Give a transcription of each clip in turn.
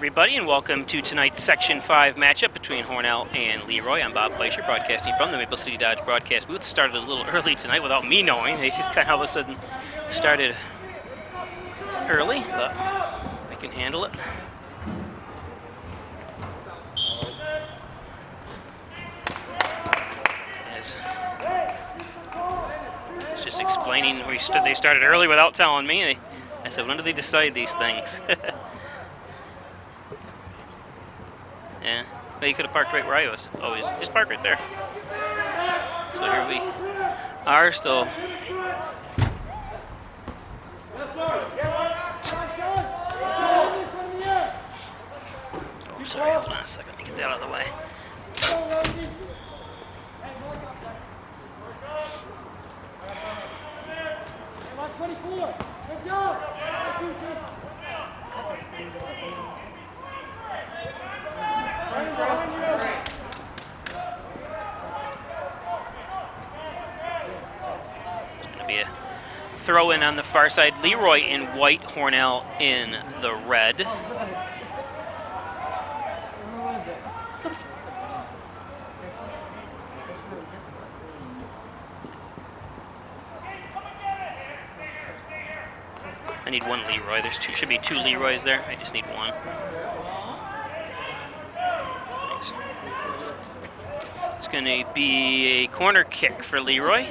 everybody, and welcome to tonight's Section 5 matchup between Hornell and LeRoy. I'm Bob Fleischer, broadcasting from the Maple City Dodge broadcast booth. Started a little early tonight without me knowing. They just kind of all of a sudden started early, but I can handle it. As I was just explaining, they started early without telling me. I said, when do they decide these things? Yeah, well, you could have parked right where I was always. Just park right there. So here we are still. Oh, sorry, hold on a second. Let me get that out of the way. It's going to be a throw in on the far side. LeRoy in white, Hornell in the red. I need one LeRoy. There's two, should be two LeRoys there. I just need one. Thanks. It's going to be a corner kick for LeRoy.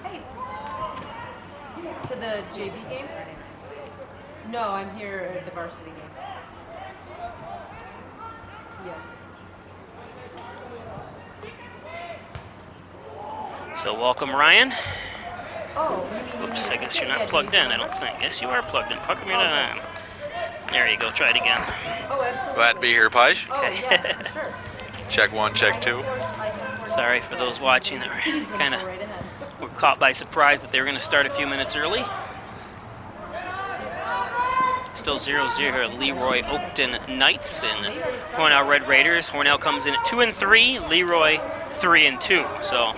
Hey, to the JV game? No, I'm here at the Varsity game. Yeah. So welcome, Ryan. Oh, you mean? Oops, I guess you're not plugged in, I don't think. Yes, you are plugged in. How come you're not on? There you go, try it again. Oh, absolutely. Glad to be here, Page. Oh, yeah, for sure. Check one, check two. Sorry for those watching that were kind of were caught by surprise that they were going to start a few minutes early. Still 0-0 here, LeRoy Oatkan Knights and the Hornell Red Raiders. Hornell comes in at 2-3, LeRoy 3-2. So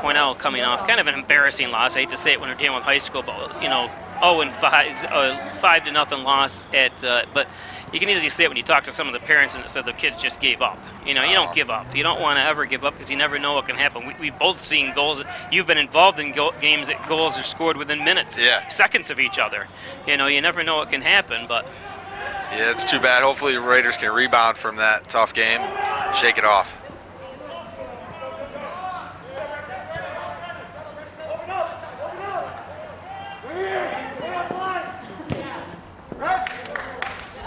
Hornell coming off kind of an embarrassing loss. I hate to say it when we're dealing with high school, but 0-5, 5-0 loss at. But you can easily see it when you talk to some of the parents and said the kids just gave up. You don't give up. You don't want to ever give up because you never know what can happen. We've both seen goals. You've been involved in games that goals are scored within minutes, seconds of each other. You never know what can happen. But yeah, it's too bad. Hopefully the Raiders can rebound from that tough game, shake it off.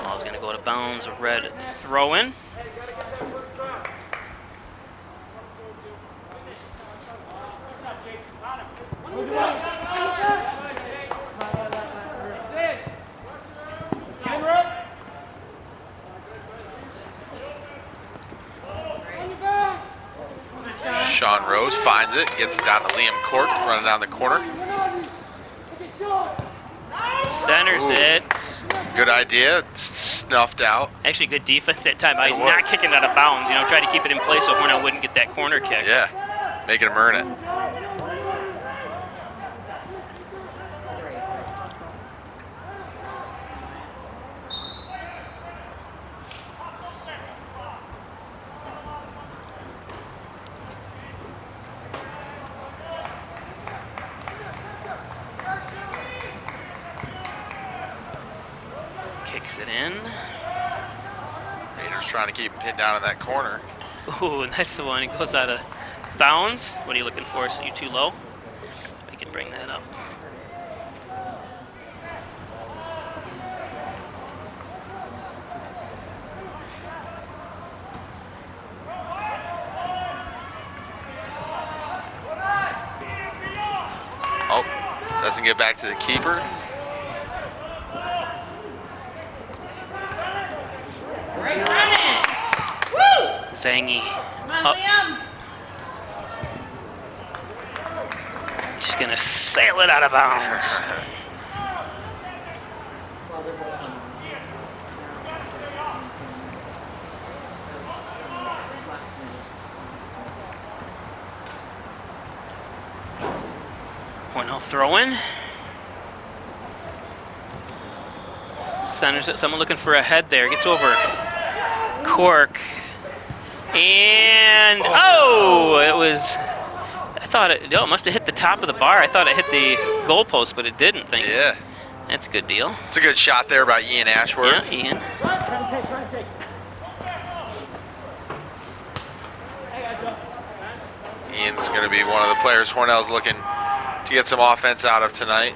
Ball's going to go to bounds. A red throw in. Sean Rose finds it, gets it down to Liam Court, running down the corner. Centers it. Good idea, snuffed out. Actually, good defense that time by not kicking it out of bounds. Try to keep it in place so Hornell wouldn't get that corner kick. Yeah, making him earn it. Kicks it in. Raiders trying to keep him pinned down in that corner. Ooh, that's the one. It goes out of bounds. What are you looking for? So you're too low? We can bring that up. Oh, doesn't get back to the keeper. Zangy up. Just gonna sail it out of bounds. Hornell throw in. Centers it. Someone looking for a head there. Gets over Cork. And, oh, it was, I thought it must have hit the top of the bar. I thought it hit the goalpost, but it didn't. Yeah. That's a good deal. It's a good shot there by Ian Ashworth. Yeah, Ian. Ian's going to be one of the players Hornell's looking to get some offense out of tonight.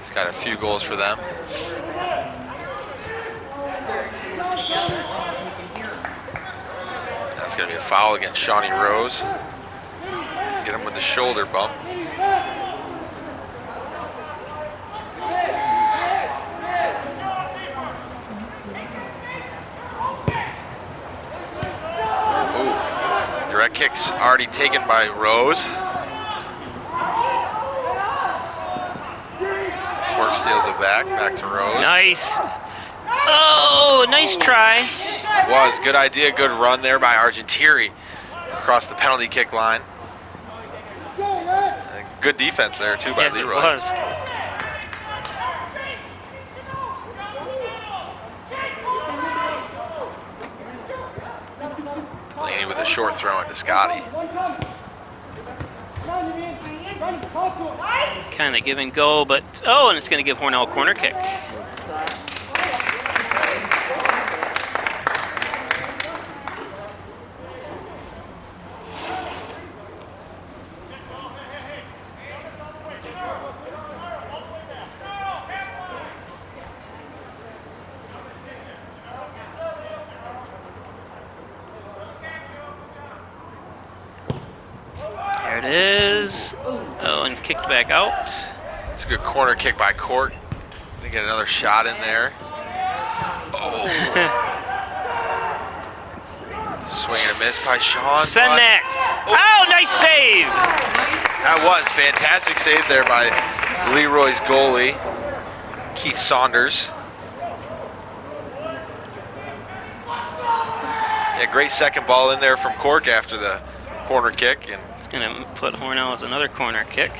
He's got a few goals for them. That's going to be a foul against Shawnee Rose. Get him with the shoulder bump. Ooh. Direct kick's already taken by Rose. Cork steals it back to Rose. Nice. Oh, nice try. Was. Good idea, good run there by Argentieri across the penalty kick line. And good defense there too by Yes, LeRoy. it was. Delaney with a short throw into Scotty. Kind of give and go, but, oh, and it's going to give Hornell a corner kick. There it is. Oh, and kicked back out. It's a good corner kick by Cork. They get another shot in there. Oh. Swing and a miss by Sean. Send that. Oh, nice save. That was fantastic save there by LeRoy's goalie, Keith Saunders. Yeah, great second ball in there from Cork after the corner kick. And It's going to put Hornell as another corner kick.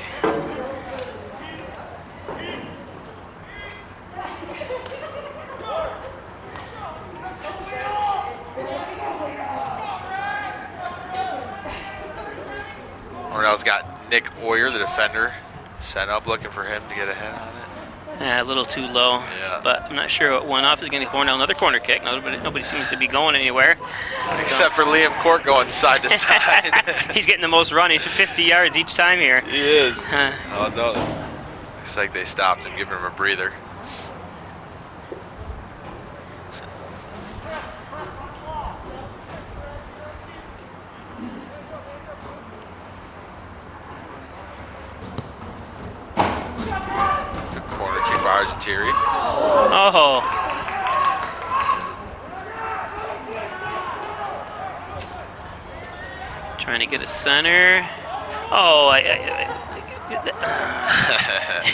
Hornell's got Nick Oyer, the defender, set up looking for him to get ahead on it. A little too low, Yeah. but I'm not sure what went off. Is going to give Hornell another corner kick. Nobody seems to be going anywhere. Except for Liam Cork going side to side. He's getting the most run. He's 50 yards each time here. He is. Oh, no. Looks like they stopped him, giving him a breather. Good corner kick by Argentieri. Oh. Trying to get a center. Oh,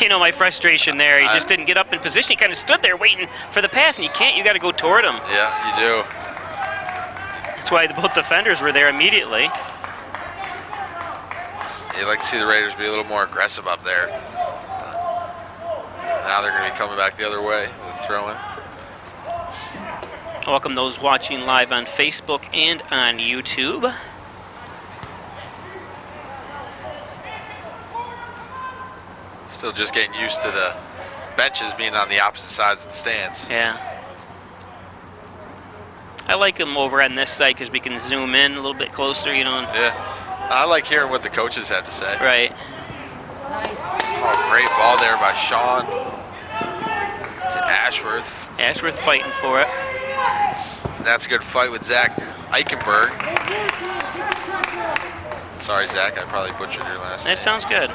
you know my frustration there. He just didn't get up in position. He kind of stood there waiting for the pass, and you can't. You got to go toward him. Yeah, you do. That's why both defenders were there immediately. You'd like to see the Raiders be a little more aggressive up there. Now they're going to be coming back the other way with a throw-in. Welcome those watching live on Facebook and on YouTube. Still just getting used to the benches being on the opposite sides of the stands. Yeah. I like them over on this side because we can zoom in a little bit closer, you know. Yeah. I like hearing what the coaches have to say. Right. Nice. Oh, great ball there by Sean to Ashworth. Ashworth fighting for it. And that's a good fight with Zach Eichenberg. Sorry, Zach, I probably butchered your last name. That sounds good.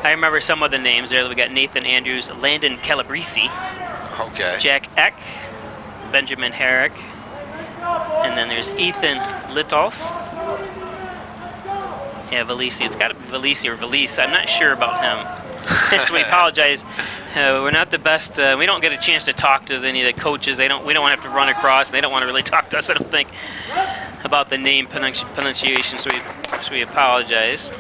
I remember some of the names there. We got Nathan Andrews, Landon Calabrese, Okay. Jack Eck, Benjamin Herrick, and then there's Ethan Litolf. Yeah, Valisi. It's got to be Valisi or Valise. I'm not sure about him. So we apologize. We're not the best. We don't get a chance to talk to any of the coaches. We don't want to have to run across. They don't want to really talk to us, I don't think. about the name pronunciation, so we apologize.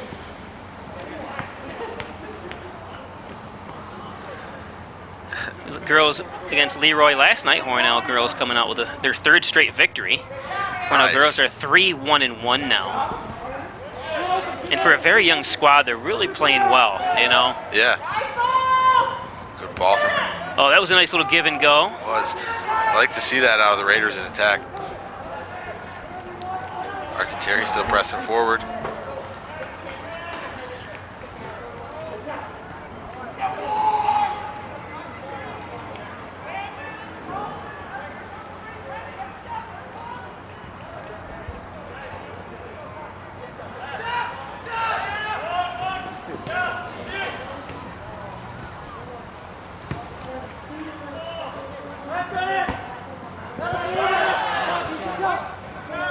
Girls against LeRoy last night. Hornell girls coming out with their third straight victory. Hornell girls are 3-1-1 now. And for a very young squad, they're really playing well, you know? Yeah. Good ball from her. Oh, that was a nice little give and go. It was. I like to see that out of the Raiders in attack. Arcanteri still pressing forward.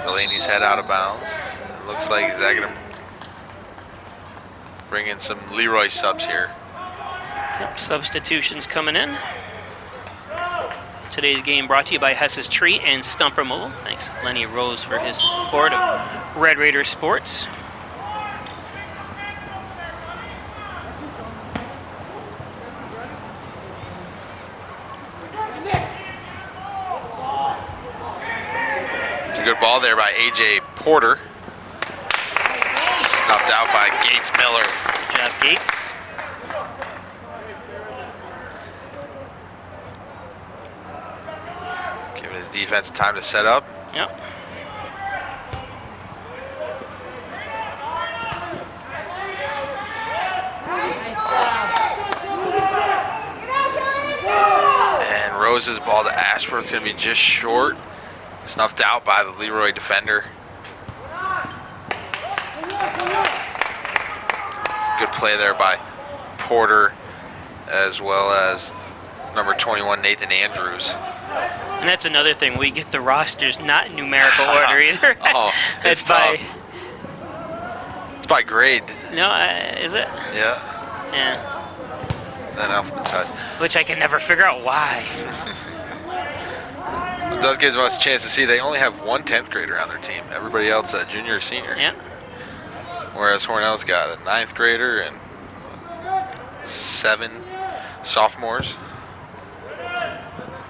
Delaney's head out of bounds. It looks like he's going to bring in some LeRoy subs here. Yep, substitutions coming in. Today's game brought to you by Hess's Tree and Stump Removal. Thanks, Lenny Rose, for his support of Red Raider Sports. It's a good ball there by A.J. Porter. Snuffed out by Gates Miller. Good job, Gates. Giving his defense time to set up. Yep. And Rose's ball to Ashworth's going to be just short. Snuffed out by the LeRoy defender. It's a good play there by Porter, as well as number 21, Nathan Andrews. And that's another thing. We get the rosters not in numerical order either. Oh, it's tough. It's by grade. No, is it? Yeah. Yeah. Then alphabetized. Which I can never figure out why. It does give us a chance to see they only have one 10th grader on their team. Everybody else a junior or senior. Yep. Whereas Hornell's got a 9th grader and 7 sophomores.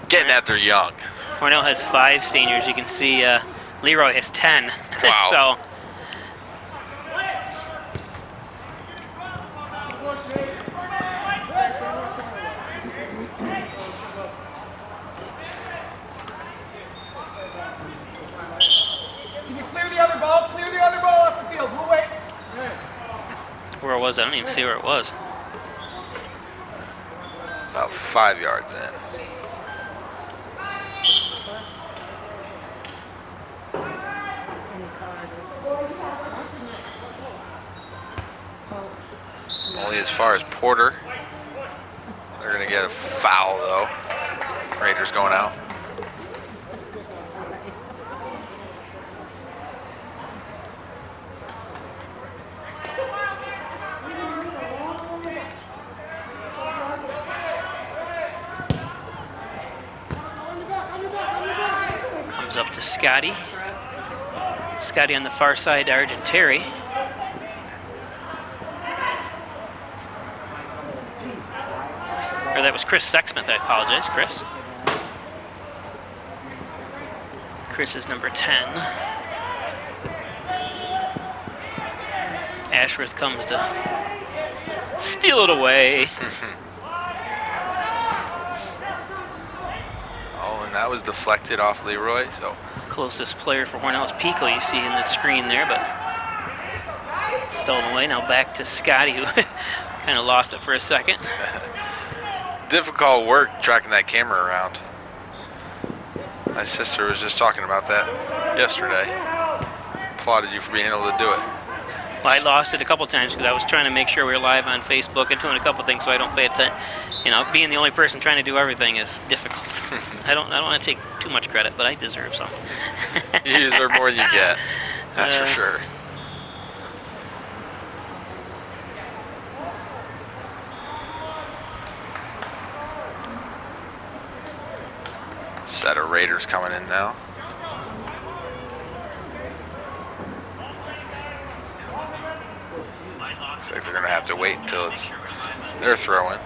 Getting at their young. Hornell has 5 seniors. You can see LeRoy has 10. Wow. So. Clear the other ball off the field. We'll wait. Where was it? I don't even see where it was. About 5 yards in. Only as far as Porter. They're going to get a foul, though. Raiders going out. Comes up to Scotty. Scotty on the far side to Argenteri. Or that was Chris Sexsmith, I apologize, Chris. Chris is number 10. Ashworth comes to steal it away. Oh, and that was deflected off LeRoy, so. Closest player for Hornell is Pico, you see in the screen there, but stolen away. Now back to Scotty, who kind of lost it for a second. Difficult work tracking that camera around. My sister was just talking about that yesterday. Applauded you for being able to do it. Well, I lost it a couple times because I was trying to make sure we were live on Facebook and doing a couple things so I don't pay attention. You know, being the only person trying to do everything is difficult. I don't want to take too much credit, but I deserve some. You deserve more than you get. That's for sure. Set of Raiders coming in now. have to wait until it's their throw-in.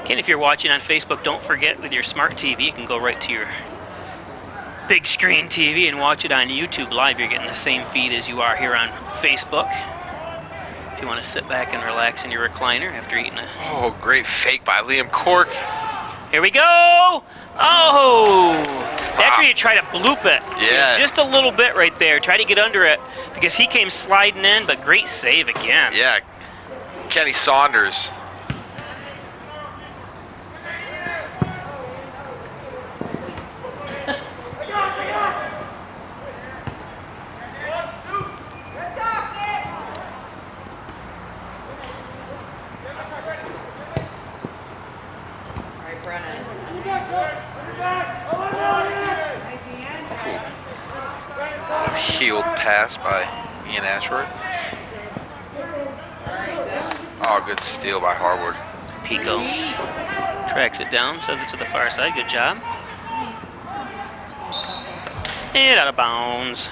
Again, if you're watching on Facebook, don't forget with your smart TV, you can go right to your big screen TV and watch it on YouTube Live. You're getting the same feed as you are here on Facebook. If you want to sit back and relax in your recliner after eating a... Oh, great fake by Liam Cork. Here we go! Oh! That's where you try to bloop it. Yeah. Just a little bit right there. Try to get under it because he came sliding in, but great save again. Yeah, Kenny Saunders. Healed pass by Ian Ashworth. Oh, good steal by Harwood. Pico tracks it down, sends it to the far side. Good job. And out of bounds.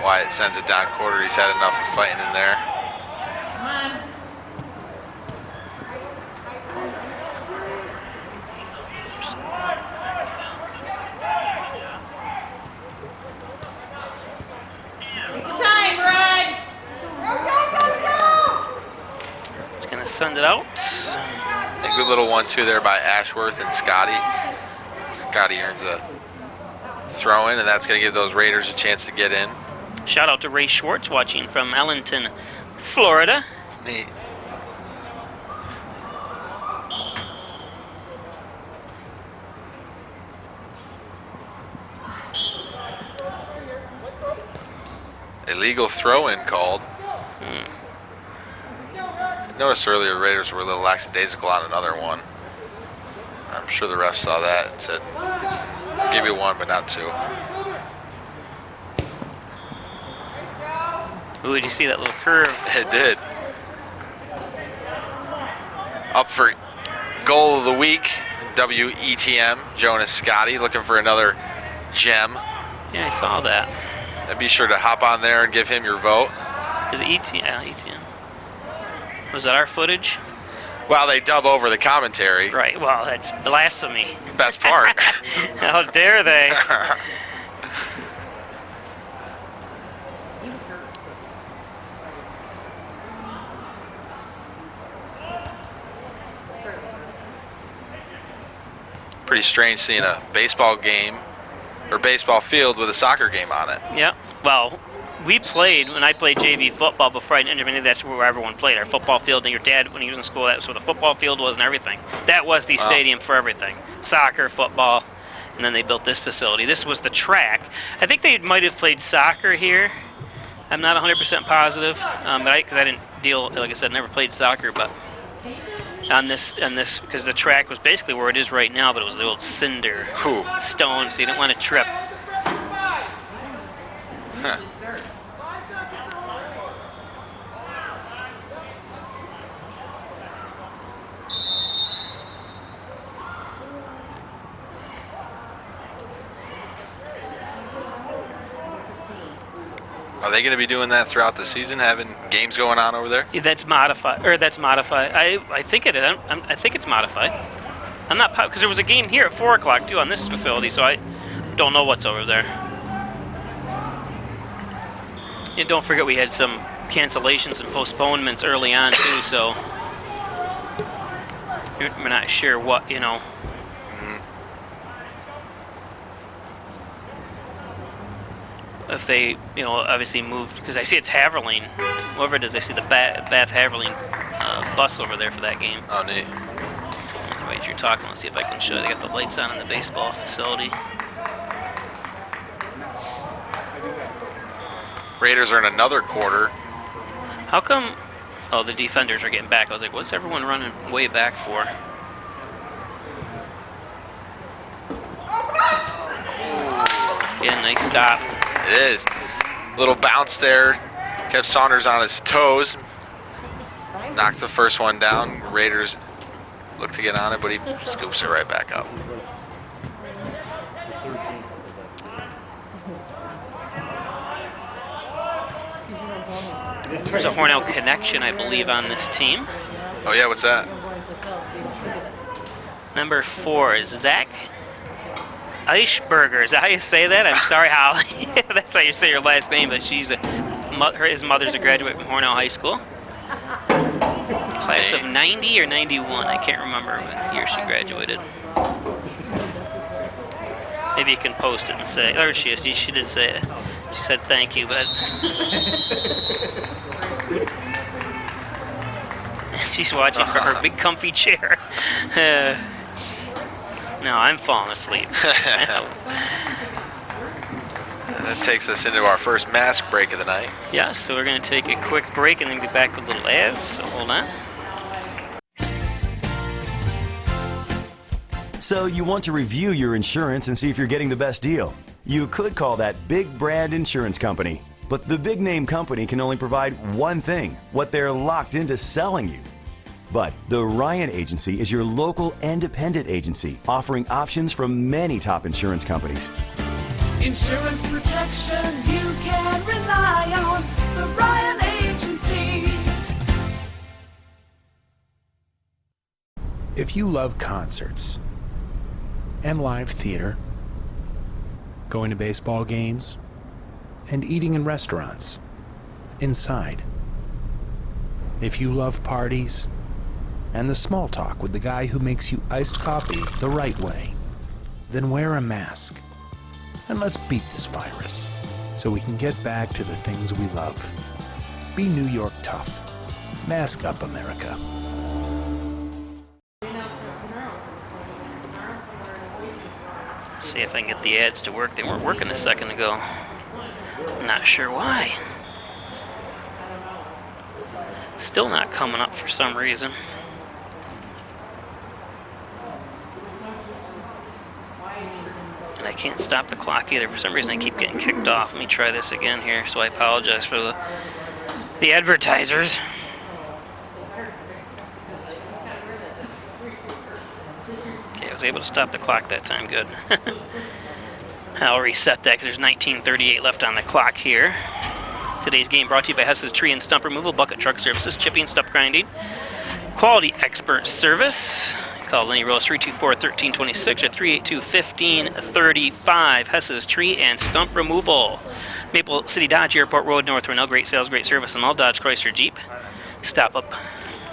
Wyatt sends it down quarter. He's had enough of fighting in there. He's going to send it out. A good little 1-2 there by Ashworth and Scotty. Scotty earns a throw in, and that's going to give those Raiders a chance to get in. Shout out to Ray Schwartz watching from Allenton, Florida. Neat. Illegal throw-in called. I noticed earlier the Raiders were a little lackadaisical on another one. I'm sure the ref saw that and said, give you one, but not two. Ooh, did you see that little curve? It did. Up for goal of the week, WETM, Jonas Scotty, looking for another gem. Yeah, I saw that. And be sure to hop on there and give him your vote. Is it ETM? Yeah, ETM. Was that our footage? Well, they dub over the commentary. Right, well, that's blasphemy. Best part. How dare they? Pretty strange seeing a baseball game or baseball field with a soccer game on it. Yeah, well, we played, when I played JV football before I entered, that's where everyone played. Our football field, and your dad, when he was in school, that's where the football field was and everything. That was the stadium for everything. Soccer, football, and then they built this facility. This was the track. I think they might have played soccer here. I'm not 100% positive, because I didn't deal, like I said, never played soccer, but on this, because the track was basically where it is right now, but it was the old cinder stone, so you didn't want to trip. Huh. Are they going to be doing that throughout the season, having games going on over there? Yeah, that's modified. I think it is. I think it's modified. I'm not, because there was a game here at 4 o'clock too on this facility, so I don't know what's over there. And don't forget we had some cancellations and postponements early on too, so we're not sure what, if they, obviously moved, because I see it's Haverling. Whoever it is, I see the Bath Haverling bus over there for that game. Oh, neat. Wait, you're talking. Let's see if I can show you. They got the lights on in the baseball facility. Raiders are in another quarter. How come? Oh, the defenders are getting back. I was like, what's everyone running way back for? Ooh. Yeah, nice stop. It is. Little bounce there. Kept Saunders on his toes. Knocks the first one down. Raiders look to get on it, but he scoops it right back up. There's a Hornell connection, I believe, on this team. Oh yeah, what's that? Number 4 is Zach Eichberger. Is that how you say that? I'm sorry, Holly. That's how you say your last name, but his mother's a graduate from Hornell High School. Class of 90 or 91, I can't remember what year she graduated. Maybe you can post it and say, or she did say it. She said thank you, but she's watching from her big comfy chair. No, I'm falling asleep. That takes us into our first mask break of the night. Yeah, so we're going to take a quick break and then get back with little ads, so hold on. So you want to review your insurance and see if you're getting the best deal. You could call that big brand insurance company. But the big name company can only provide one thing, what they're locked into selling you. But the Ryan Agency is your local independent agency offering options from many top insurance companies. Insurance protection you can rely on. The Ryan Agency. If you love concerts and live theater, going to baseball games, and eating in restaurants, inside, if you love parties and the small talk with the guy who makes you iced coffee the right way, then wear a mask. And let's beat this virus so we can get back to the things we love. Be New York tough. Mask up, America. See if I can get the ads to work. They weren't working a second ago. I'm not sure why. Still not coming up for some reason. And I can't stop the clock either. For some reason I keep getting kicked off. Let me try this again here, so I apologize for the advertisers. Okay, I was able to stop the clock that time, good. I'll reset that because there's 19:38 left on the clock here. Today's game brought to you by Hess's Tree and Stump Removal, Bucket Truck Services, Chipping, Stump Grinding, Quality Expert Service. Call Lenny Rose 324-1326 or 382-1535. Hess's Tree and Stump Removal. Maple City Dodge, Airport Road, North Hornell. Great sales, great service on all Dodge, Chrysler, Jeep. Stop up,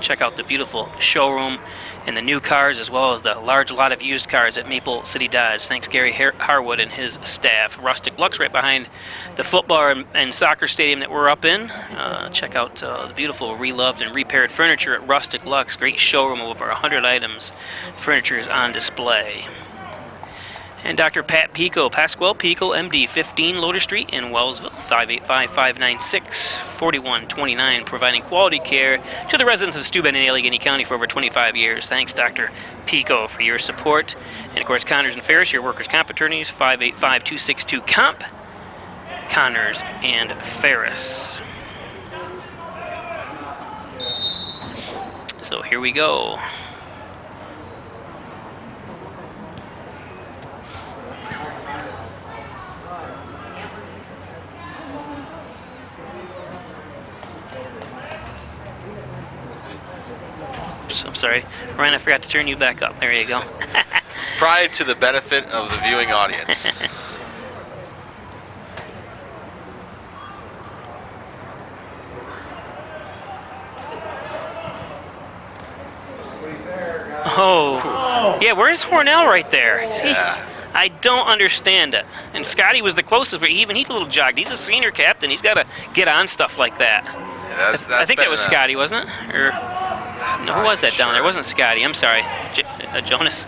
check out the beautiful showroom and the new cars, as well as the large lot of used cars at Maple City Dodge. Thanks Gary Harwood and his staff. Rustic Lux right behind the football and soccer stadium that we're up in. Check out the beautiful reloved and repaired furniture at Rustic Lux. Great showroom of over 100 items. Furniture is on display. And Dr. Pat Pico, Pasquale Pico, MD, 15 Loader Street in Wellsville, 585-596-4129, providing quality care to the residents of Steuben and Allegheny County for over 25 years. Thanks, Dr. Pico, for your support. And, of course, Connors and Ferris, your workers' comp attorneys, 585-262-COMP, Connors and Ferris. So here we go. I'm sorry, Ryan, I forgot to turn you back up. There you go. Pride to the benefit of the viewing audience. Oh, yeah, where's Hornell right there? Yeah. Jeez, I don't understand it. And Scotty was the closest, but even he a little jogged. He's a senior captain. He's got to get on stuff like that. Yeah, I think that was Scotty, wasn't it? Or no, who was that down there? It wasn't Scotty. I'm sorry, Jonas.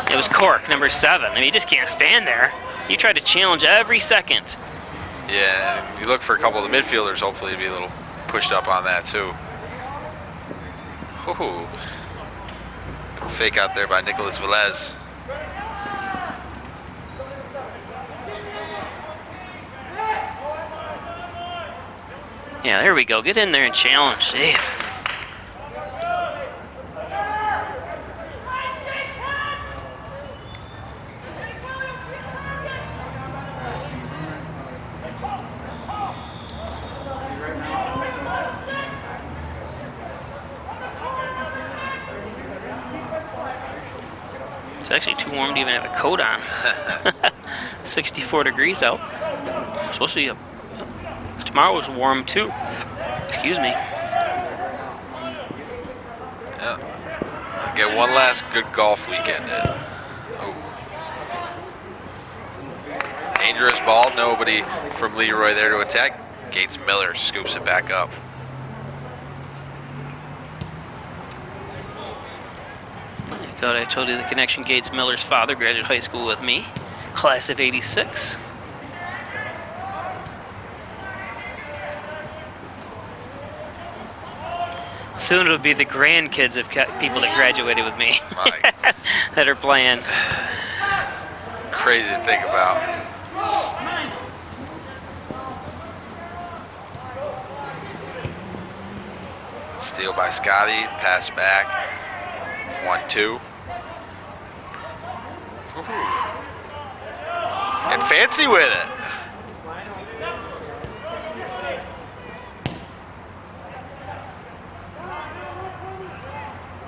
It was Cork, number 7. I mean, you just can't stand there. You try to challenge every second. Yeah, you look for a couple of the midfielders, hopefully to be a little pushed up on that too. Ooh. Fake out there by Nicholas Velez. Yeah, there we go. Get in there and challenge. Jeez. It's actually too warm to even have a coat on. 64 degrees out. Supposed to be tomorrow was warm too. Excuse me. Yeah. I'll get one last good golf weekend in. Oh. Dangerous ball. Nobody from LeRoy there to attack. Gates Miller scoops it back up. God, I told you the connection. Gates Miller's father graduated high school with me. Class of 86. Soon it'll be the grandkids of people that graduated with me that are playing. Crazy to think about. Steal by Scotty, pass back. 1-2. And fancy with it.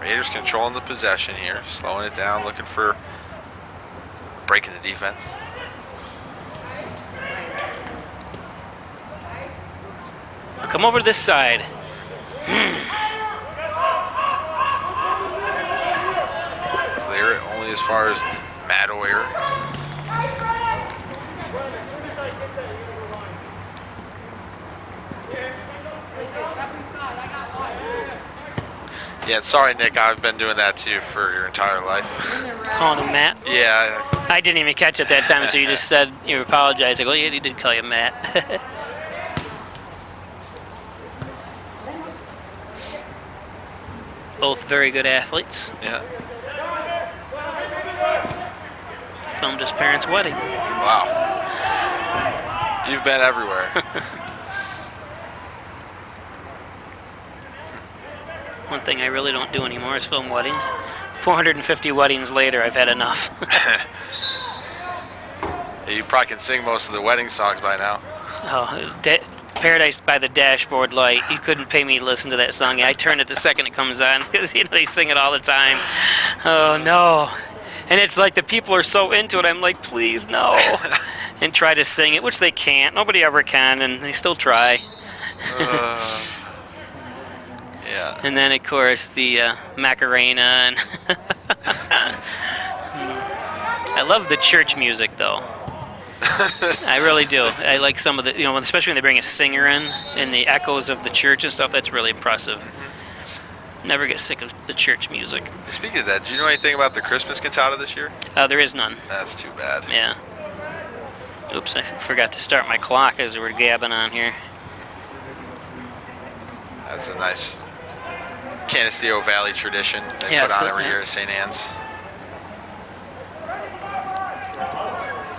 Raiders controlling the possession here, slowing it down, looking for breaking the defense. Come over to this side. Clear it only as far as Madoyer. Yeah, sorry, Nick. I've been doing that to you for your entire life. Calling him Matt? Yeah. I didn't even catch it that time until you just said you apologized. I go, yeah, he did call you Matt. Both very good athletes. Yeah. Filmed his parents' wedding. Wow. You've been everywhere. One thing I really don't do anymore is film weddings. 450 weddings later, I've had enough. You probably can sing most of the wedding songs by now. Oh, Paradise by the Dashboard Light. You couldn't pay me to listen to that song. I turn it the second it comes on because they sing it all the time. Oh no! And it's like the people are so into it. I'm like, please no, and try to sing it, which they can't. Nobody ever can, and they still try. Yeah. And then of course the Macarena and I love the church music though. I really do. I like some of the, especially when they bring a singer in and the echoes of the church and stuff. That's really impressive. Never get sick of the church music. Speaking of that, do you know anything about the Christmas cantata this year? There is none. That's too bad. Yeah. Oops, I forgot to start my clock as we're gabbing on here. That's a nice Canisteo Valley tradition they Yeah, put on so- every yeah. year at St. Anne's.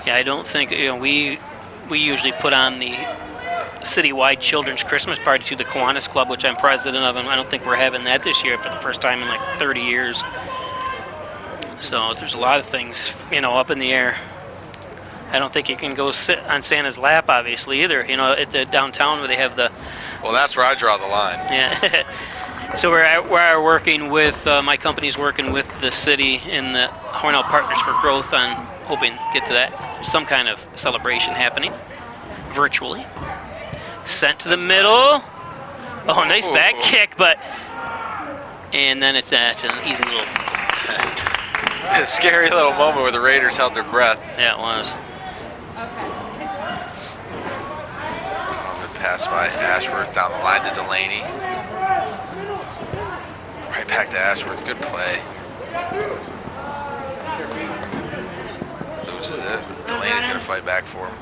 Yeah, I don't think, we usually put on the citywide children's Christmas party to the Kiwanis Club, which I'm president of, and I don't think we're having that this year for the first time in like 30 years. So there's a lot of things, up in the air. I don't think you can go sit on Santa's lap, obviously, either, at the downtown where they have the... Well, that's where I draw the line. Yeah. So we're working with, my company's working with the city and the Hornell Partners for Growth on hoping to get to that, some kind of celebration happening virtually. Sent to the middle. Oh, nice back kick, and then it's an easy little... A scary little moment where the Raiders held their breath. Yeah, it was. Oh, good pass by Ashworth down the line to Delaney. Right back to Ashworth. Good play. Loses it. Delaney's going to fight back for him.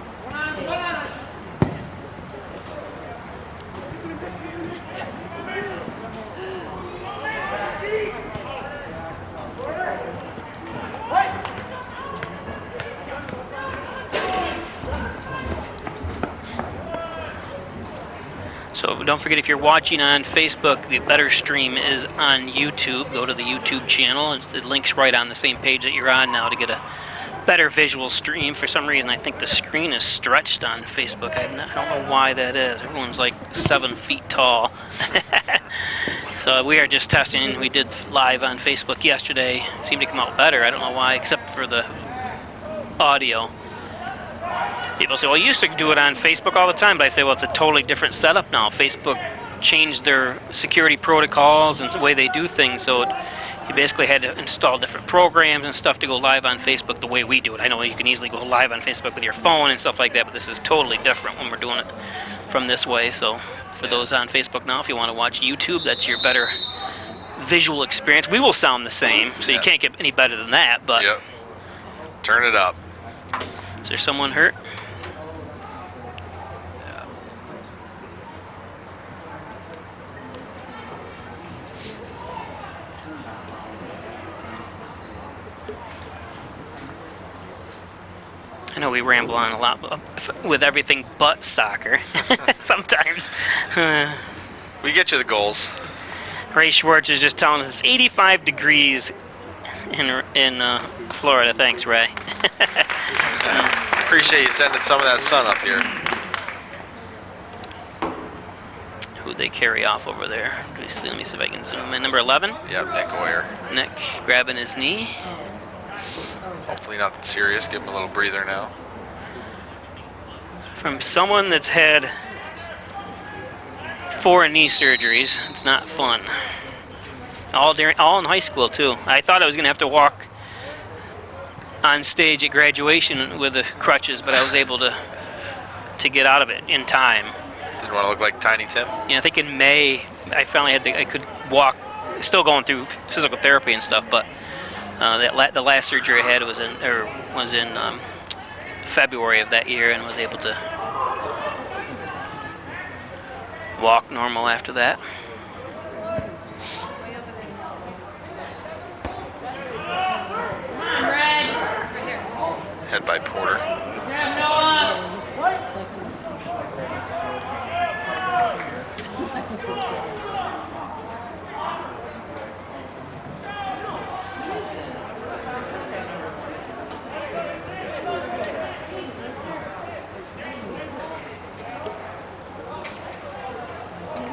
So don't forget, if you're watching on Facebook, the better stream is on YouTube. Go to the YouTube channel. It links right on the same page that you're on now to get a better visual stream. For some reason, I think the screen is stretched on Facebook. I don't know why that is. Everyone's like 7 feet tall. So we are just testing. We did live on Facebook yesterday. Seemed to come out better. I don't know why, except for the audio. People say, well, you used to do it on Facebook all the time, but I say, well, it's a totally different setup now. Facebook changed their security protocols and the way they do things, so you basically had to install different programs and stuff to go live on Facebook the way we do it. I know you can easily go live on Facebook with your phone and stuff like that, but this is totally different when we're doing it from this way. So for those on Facebook now, if you want to watch YouTube, that's your better visual experience. We will sound the same, so you can't get any better than that. But Yep. Turn it up. Is there someone hurt? I know we ramble on a lot with everything but soccer sometimes. We get you the goals. Ray Schwartz is just telling us it's 85 degrees in Florida. Thanks, Ray. Appreciate you sending some of that sun up here. Who'd they carry off over there? Let me see if I can zoom in. Number 11? Yep, Nick Oyer. Nick grabbing his knee. Hopefully nothing serious. Give him a little breather now. From someone that's had 4 knee surgeries, it's not fun. All in high school too. I thought I was going to have to walk on stage at graduation with the crutches, but I was able to get out of it in time. Didn't want to look like Tiny Tim. Yeah, I think in May I finally I could walk. Still going through physical therapy and stuff, but the last surgery I had was in February of that year, and was able to walk normal after that. Head by Porter.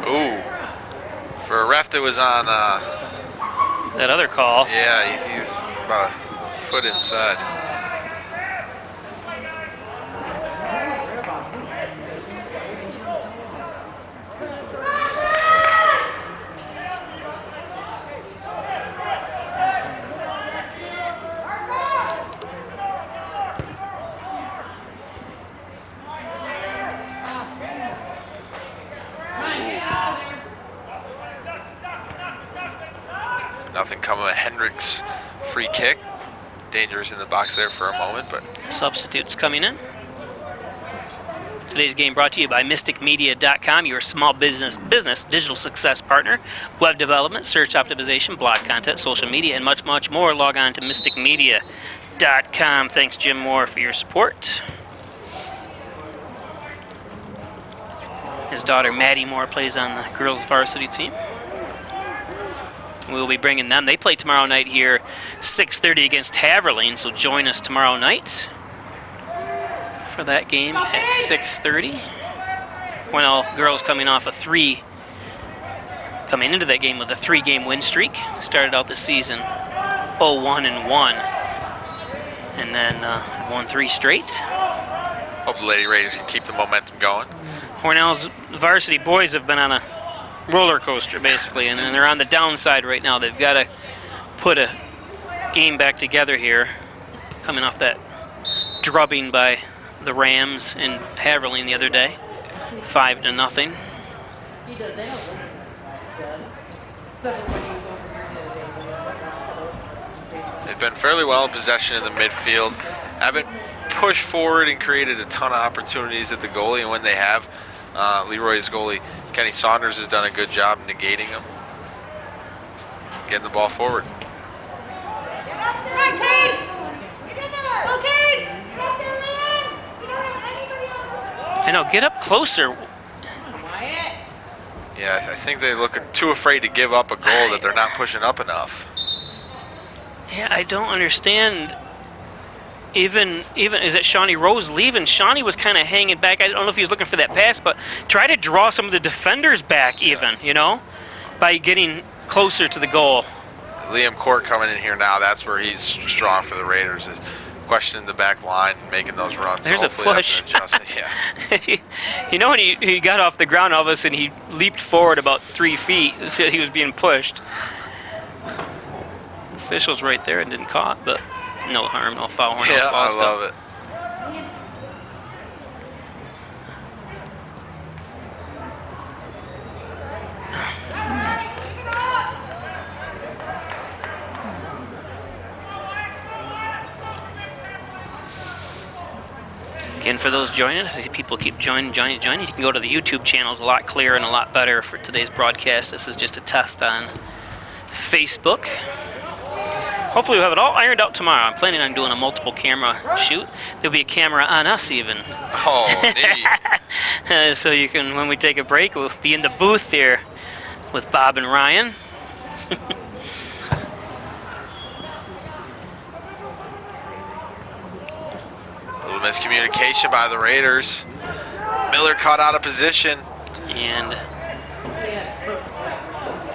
Ooh. For a ref that was on That other call. yeah, he was about a foot inside. Nothing coming of Hendricks' free kick. Dangerous in the box there for a moment, but Substitutes coming in. Today's game brought to you by MysticMedia.com, your small business digital success partner. Web development, search optimization, blog content, social media, and much, much more. Log on to MysticMedia.com. Thanks, Jim Moore, for your support. His daughter, Maddie Moore, plays on the girls' varsity team. We'll be bringing them. They play tomorrow night here, 6:30 against Haverling, so join us tomorrow night for that game at 6:30. Hornell girls coming into that game with a 3-game win streak. Started out the season 0-1-1, and then won 3 straight. hope the Lady Raiders can keep the momentum going. Hornell's varsity boys have been on a roller coaster, basically, and they're on the downside right now. They've got to put a game back together here, coming off that drubbing by the Rams in Haverling the other day, 5-0. They've been fairly well in possession in the midfield. Haven't pushed forward and created a ton of opportunities at the goalie, and when they have, LeRoy's goalie Kenny Saunders has done a good job negating them, getting the ball forward. I know, get up closer. Yeah, I think they look too afraid to give up a goal that they're not pushing up enough. Yeah, I don't understand. Even is it Shawnee Rose leaving? Shawnee was kind of hanging back. I don't know if he was looking for that pass, but try to draw some of the defenders back even, you know, by getting closer to the goal. Liam Court coming in here now. That's where he's strong for the Raiders, is questioning the back line and making those runs. There's a push. Yeah. You know, when he got off the ground, all of a sudden he leaped forward about 3 feet. So he was being pushed. Officials right there and didn't caught, but no harm, no foul. Yeah, I love it. Again, for those joining us, I see people keep joining. You can go to the YouTube channel. It's a lot clearer and a lot better for today's broadcast. This is just a test on Facebook. Hopefully we'll have it all ironed out tomorrow. I'm planning on doing a multiple camera shoot. There'll be a camera on us even. Oh, neat. So you can, when we take a break, we'll be in the booth here with Bob and Ryan. Little miscommunication by the Raiders. Miller caught out of position. And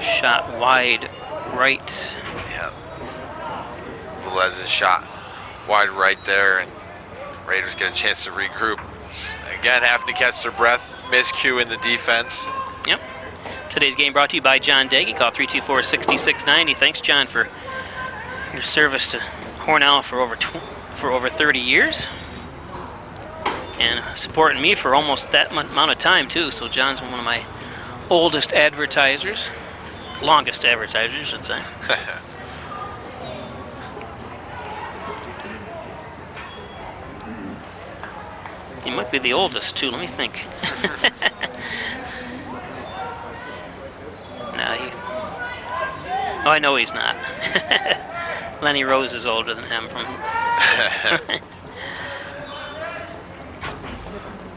shot wide right. Yeah. Velez's shot wide right there, and Raiders get a chance to regroup. Again, having to catch their breath. Miscue in the defense. Yep. Today's game brought to you by John Daggy. Call 324-6690. Thanks, John, for your service to Hornell for over 30 years. And supporting me for almost that amount of time, too. So John's one of my oldest advertisers. Longest advertisers, I should say. He might be the oldest, too. Let me think. Oh, I know he's not. Lenny Rose is older than him.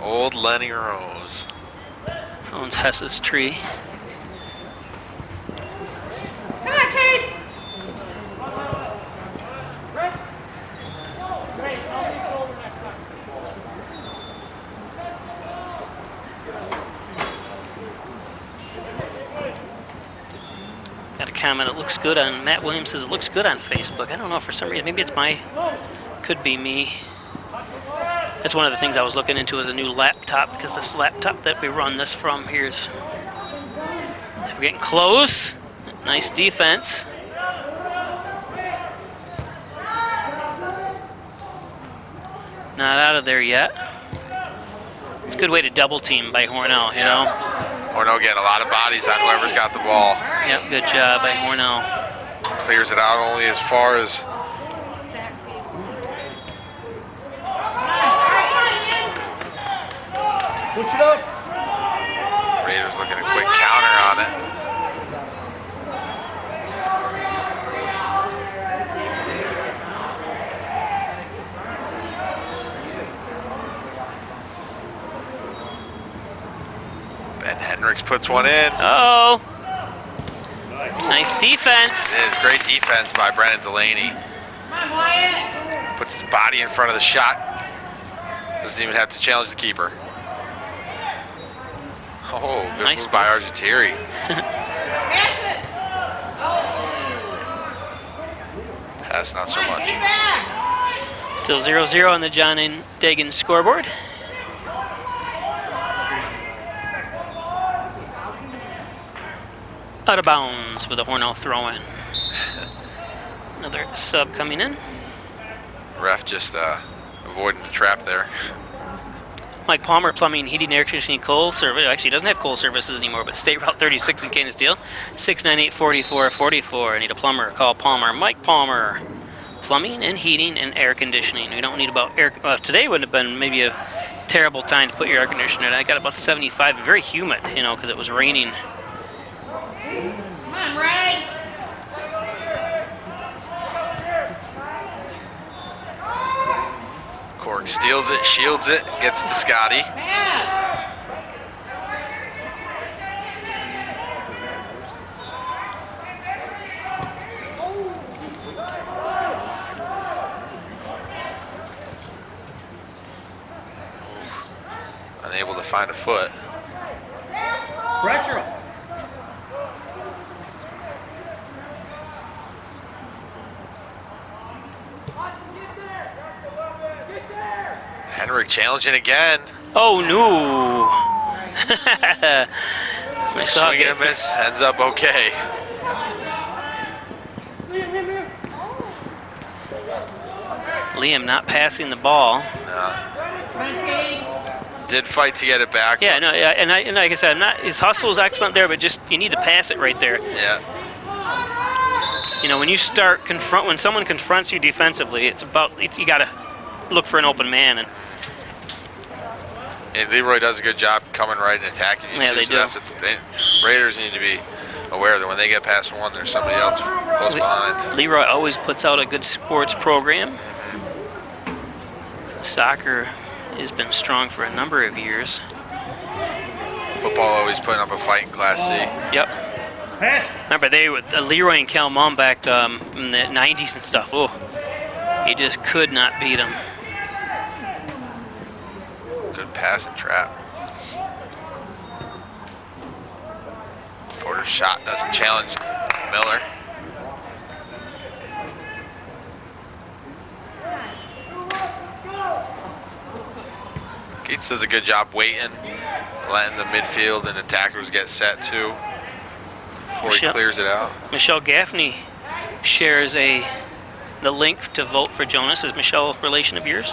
Old Lenny Rose. Owns Hess's tree. Come on, Kate! Got a comment, it looks good on, Matt Williams says it looks good on Facebook. I don't know, for some reason, maybe it's could be me. That's one of the things I was looking into, is a new laptop, because this laptop that we run this from here is, so we're getting close. Nice defense. Not out of there yet. It's a good way to double team by Hornell, you know? Hornell getting a lot of bodies on whoever's got the ball. Yep, good job by Hornell. Clears it out only as far as... Push it up. Raiders looking at a quick counter on it. Ben Hendricks puts one in. Oh, nice defense. It is great defense by Brennan Delaney. Come on, Wyatt. Puts his body in front of the shot. Doesn't even have to challenge the keeper. Oh, good Nice move by Argentieri. Pass it. Pass not so much. Get it back. Still 0-0 on the John and Dagan scoreboard. Out of bounds with a Hornell throw-in. Another sub coming in. Ref just avoiding the trap there. Mike Palmer, plumbing, heating, air conditioning, coal service. Actually, he doesn't have coal services anymore, but State Route 36 in Canisteel. 698-4444. I need a plumber. Call Palmer. Mike Palmer. Plumbing and heating and air conditioning. We don't need about air. Today would have been maybe a terrible time to put your air conditioner in. I got about 75 and very humid, you know, because it was raining. Come on, Ray. Cork steals it, shields it, gets it to Scotty. Pass. find a foot. Pressure him. Henrik challenging again. Oh, no. I saw Swing and it. a miss. Ends up okay. Liam not passing the ball. Did fight to get it back. Yeah, no, yeah, and like I said, his hustle is excellent there, but just you need to pass it right there. Yeah. You know, when you start when someone confronts you defensively, you got to look for an open man. And LeRoy does a good job coming right and attacking you. Yeah, too, they so do. That's what Raiders need to be aware that when they get past one, there's somebody else close behind. LeRoy always puts out a good sports program. Soccer has been strong for a number of years. Football always putting up a fight in Class C. Yep. Pass. Remember they with Leroy and Calmon back in the 90s and stuff. Oh, you just could not beat them. Good pass and trap. Porter's shot doesn't challenge Miller. Gates does a good job waiting, letting the midfield and attackers get set too before he clears it out. Michelle Gaffney shares the link to vote for Jonas. Is Michelle a relation of yours?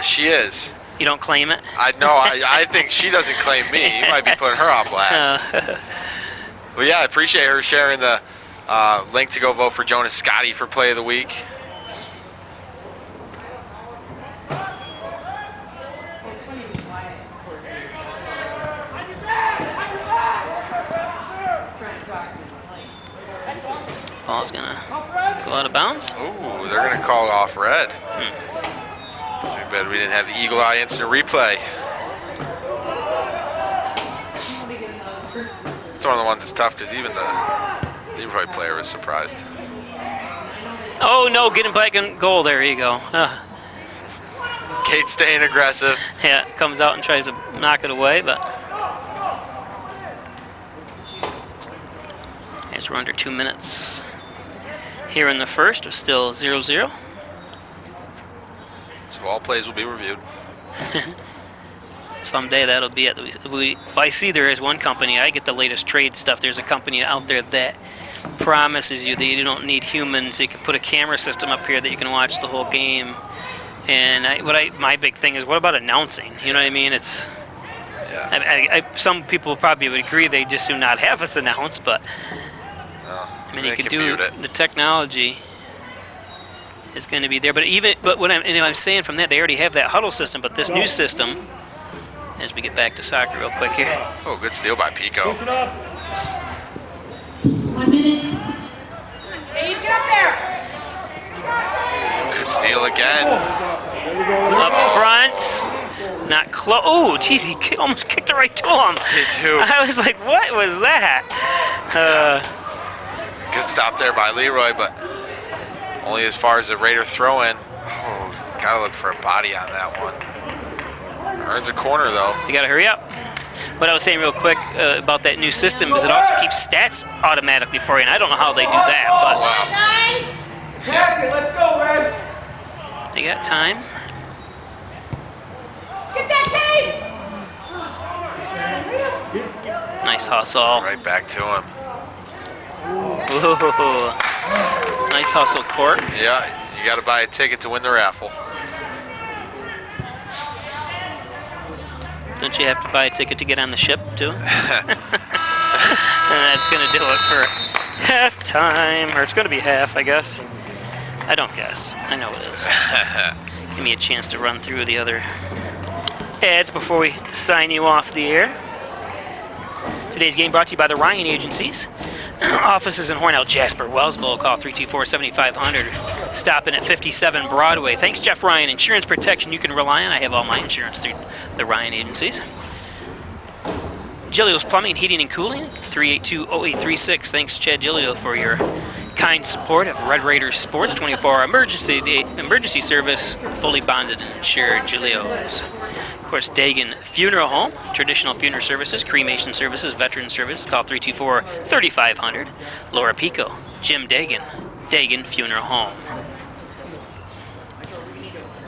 She is. You don't claim it? I think she doesn't claim me. You might be putting her on blast. Well, yeah, I appreciate her sharing the link to go vote for Jonas Scotty for Play of the Week. Ball's gonna go out of bounds. Ooh, they're gonna call off red. Too bad we didn't have the eagle eye instant replay. It's one of the ones that's tough because even the LeRoy player was surprised. Oh no, getting back in goal. There you go. Kate staying aggressive. Yeah, comes out and tries to knock it away, but as we're under 2 minutes here in the first, it's still 0-0. So all plays will be reviewed. Someday that'll be it. I see there is one company, I get the latest trade stuff. There's a company out there that promises you that you don't need humans. You can put a camera system up here that you can watch the whole game. And my big thing is, what about announcing? You know what I mean? It's some people probably would agree they just do not have us announce, but I mean, you could do the technology is going to be there. But what I'm saying from that, they already have that huddle system, but this new system, as we get back to soccer real quick here. Oh, good steal by Pico. Push it up. 1 minute. Cade, get up there. Good steal again. Up front, not close. Oh, geez, he almost kicked it right to him. Did too. I was like, what was that? Good stop there by LeRoy, but only as far as the Raider throw-in. Oh, gotta look for a body on that one. Earns a corner though. You gotta hurry up. What I was saying real quick about that new system is it also keeps stats automatically for you, and I don't know how they do that, but Wow. Let's go, Red. they got time. Get that Cade. Nice hustle. Right back to him. Ooh. Nice hustle, Cork. Yeah, you gotta buy a ticket to win the raffle. Don't you have to buy a ticket to get on the ship, too? And that's going to do it for halftime. Or it's going to be half, I guess. I don't guess. I know it is. Give me a chance to run through the other ads before we sign you off the air. Today's game brought to you by the Ryan Agencies. Offices in Hornell, Jasper, Wellsville. Call 324-7500. Stopping at 57 Broadway. Thanks, Jeff Ryan. Insurance protection you can rely on. I have all my insurance through the Ryan Agencies. Gilio's Plumbing, Heating, and Cooling. 382-0836. Thanks, Chad Gilio, for your kind support of Red Raiders Sports. 24-hour emergency service. Fully bonded and insured. Gilio's. Of course, Dagan Funeral Home, traditional funeral services, cremation services, veteran service. Call 324-3500. Laura Pico, Jim Dagan, Dagan Funeral Home.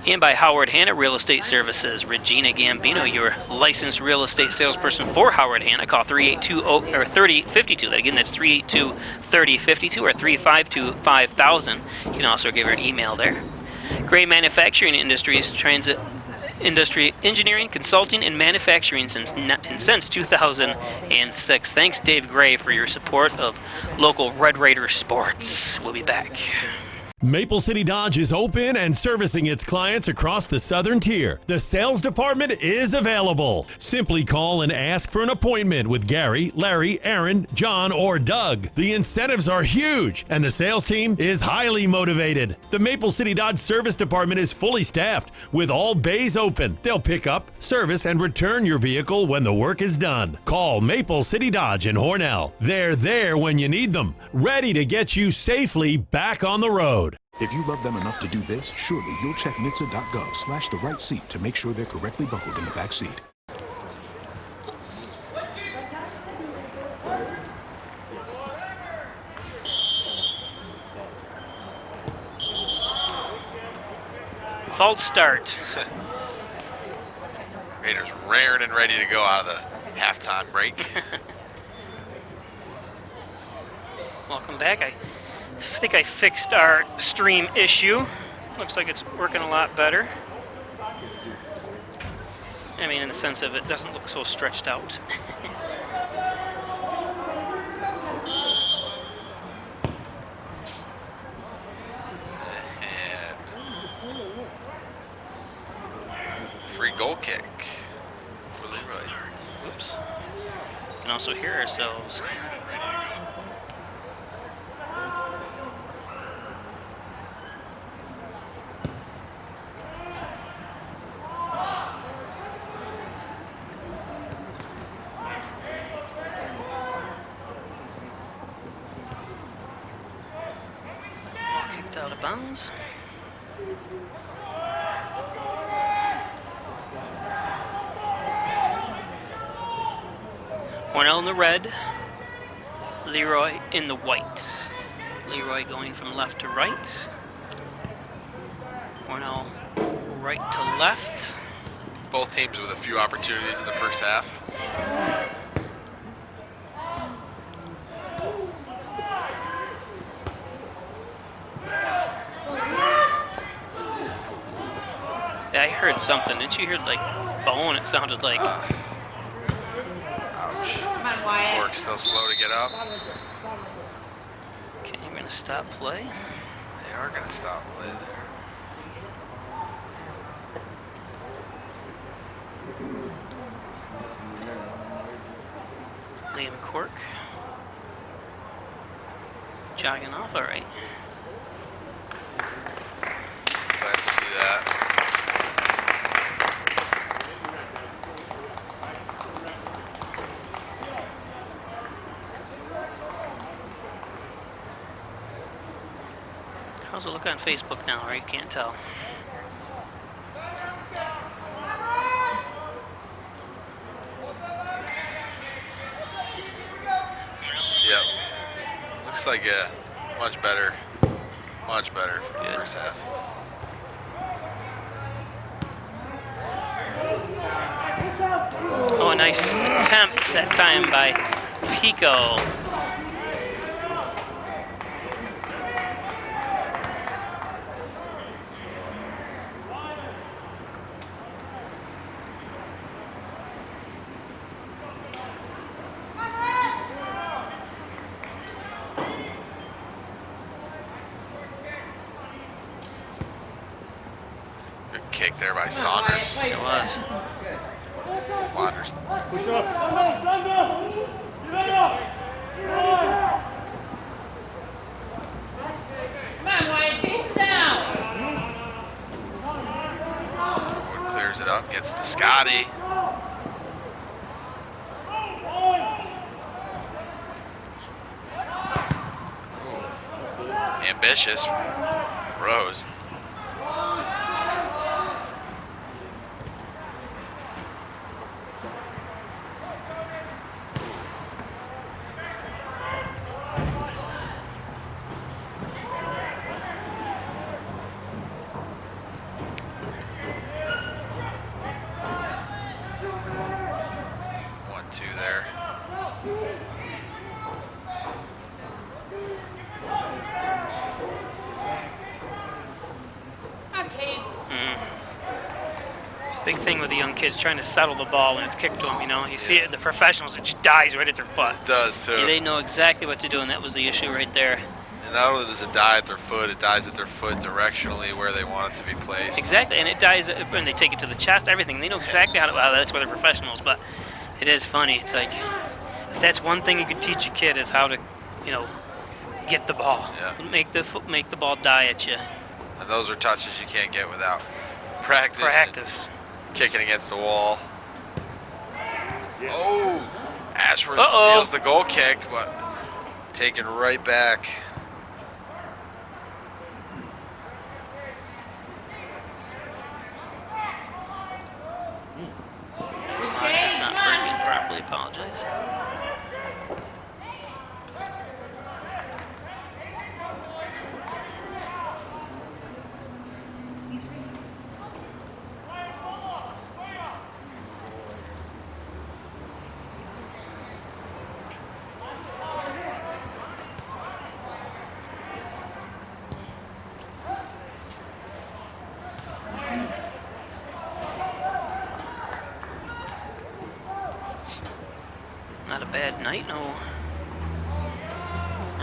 And by Howard Hanna Real Estate Services, Regina Gambino, your licensed real estate salesperson for Howard Hanna. Call 382-3052. Again, that's 382-3052 or 352-5000. You can also give her an email there. Gray Manufacturing Industries, transit industry, engineering, consulting, and manufacturing since 2006. Thanks, Dave Gray, for your support of local Red Raider sports. We'll be back. Maple City Dodge is open and servicing its clients across the southern tier. The sales department is available. Simply call and ask for an appointment with Gary, Larry, Aaron, John, or Doug. The incentives are huge and the sales team is highly motivated. The Maple City Dodge service department is fully staffed with all bays open. They'll pick up, service, and return your vehicle when the work is done. Call Maple City Dodge in Hornell. They're there when you need them, ready to get you safely back on the road. If you love them enough to do this, surely you'll check NHTSA.gov/the right seat to make sure they're correctly buckled in the back seat. False start. Raiders raring and ready to go out of the halftime break. Welcome back. I think I fixed our stream issue. Looks like it's working a lot better. I mean, in the sense of it doesn't look so stretched out. And free goal kick for LeRoy. Oops. We can also hear ourselves. Out of bounds. Hornell in the red, LeRoy in the white. LeRoy going from left to right. Hornell right to left. Both teams with a few opportunities in the first half. I heard something. Didn't you hear like bone? It sounded like. Ouch. Come on, Wyatt. Cork still slow to get up. Okay, we're gonna stop play. They are going to stop play there. Liam Cork jogging off. All right. Glad to see that. How's it look on Facebook now? Or you can't tell. Yep. Looks like much better for the first half. Oh, a nice attempt that time by Pico. Good kick there by Saunders. It was. Waters. Come on, Wyatt, chase it down. Wood clears it up, gets to Scotty. Ambitious. Rose. Big thing with the young kids trying to settle the ball when it's kicked to them, you know. You see it at the professionals, it just dies right at their foot. It does, too. Yeah, they know exactly what to do, and that was the issue right there. And not only does it die at their foot, it dies at their foot directionally where they want it to be placed. Exactly, and it dies when they take it to the chest, everything. They know exactly how to, well, that's where they're professionals, but it is funny. It's like, if that's one thing you could teach a kid is how to, you know, get the ball. Yeah. Make the ball die at you. And those are touches you can't get without practice. Practice. Kicking against the wall. Oh, Ashworth Uh-oh. steals the goal kick, but taken right back. That's not breaking properly. Apologize. Not a bad night, no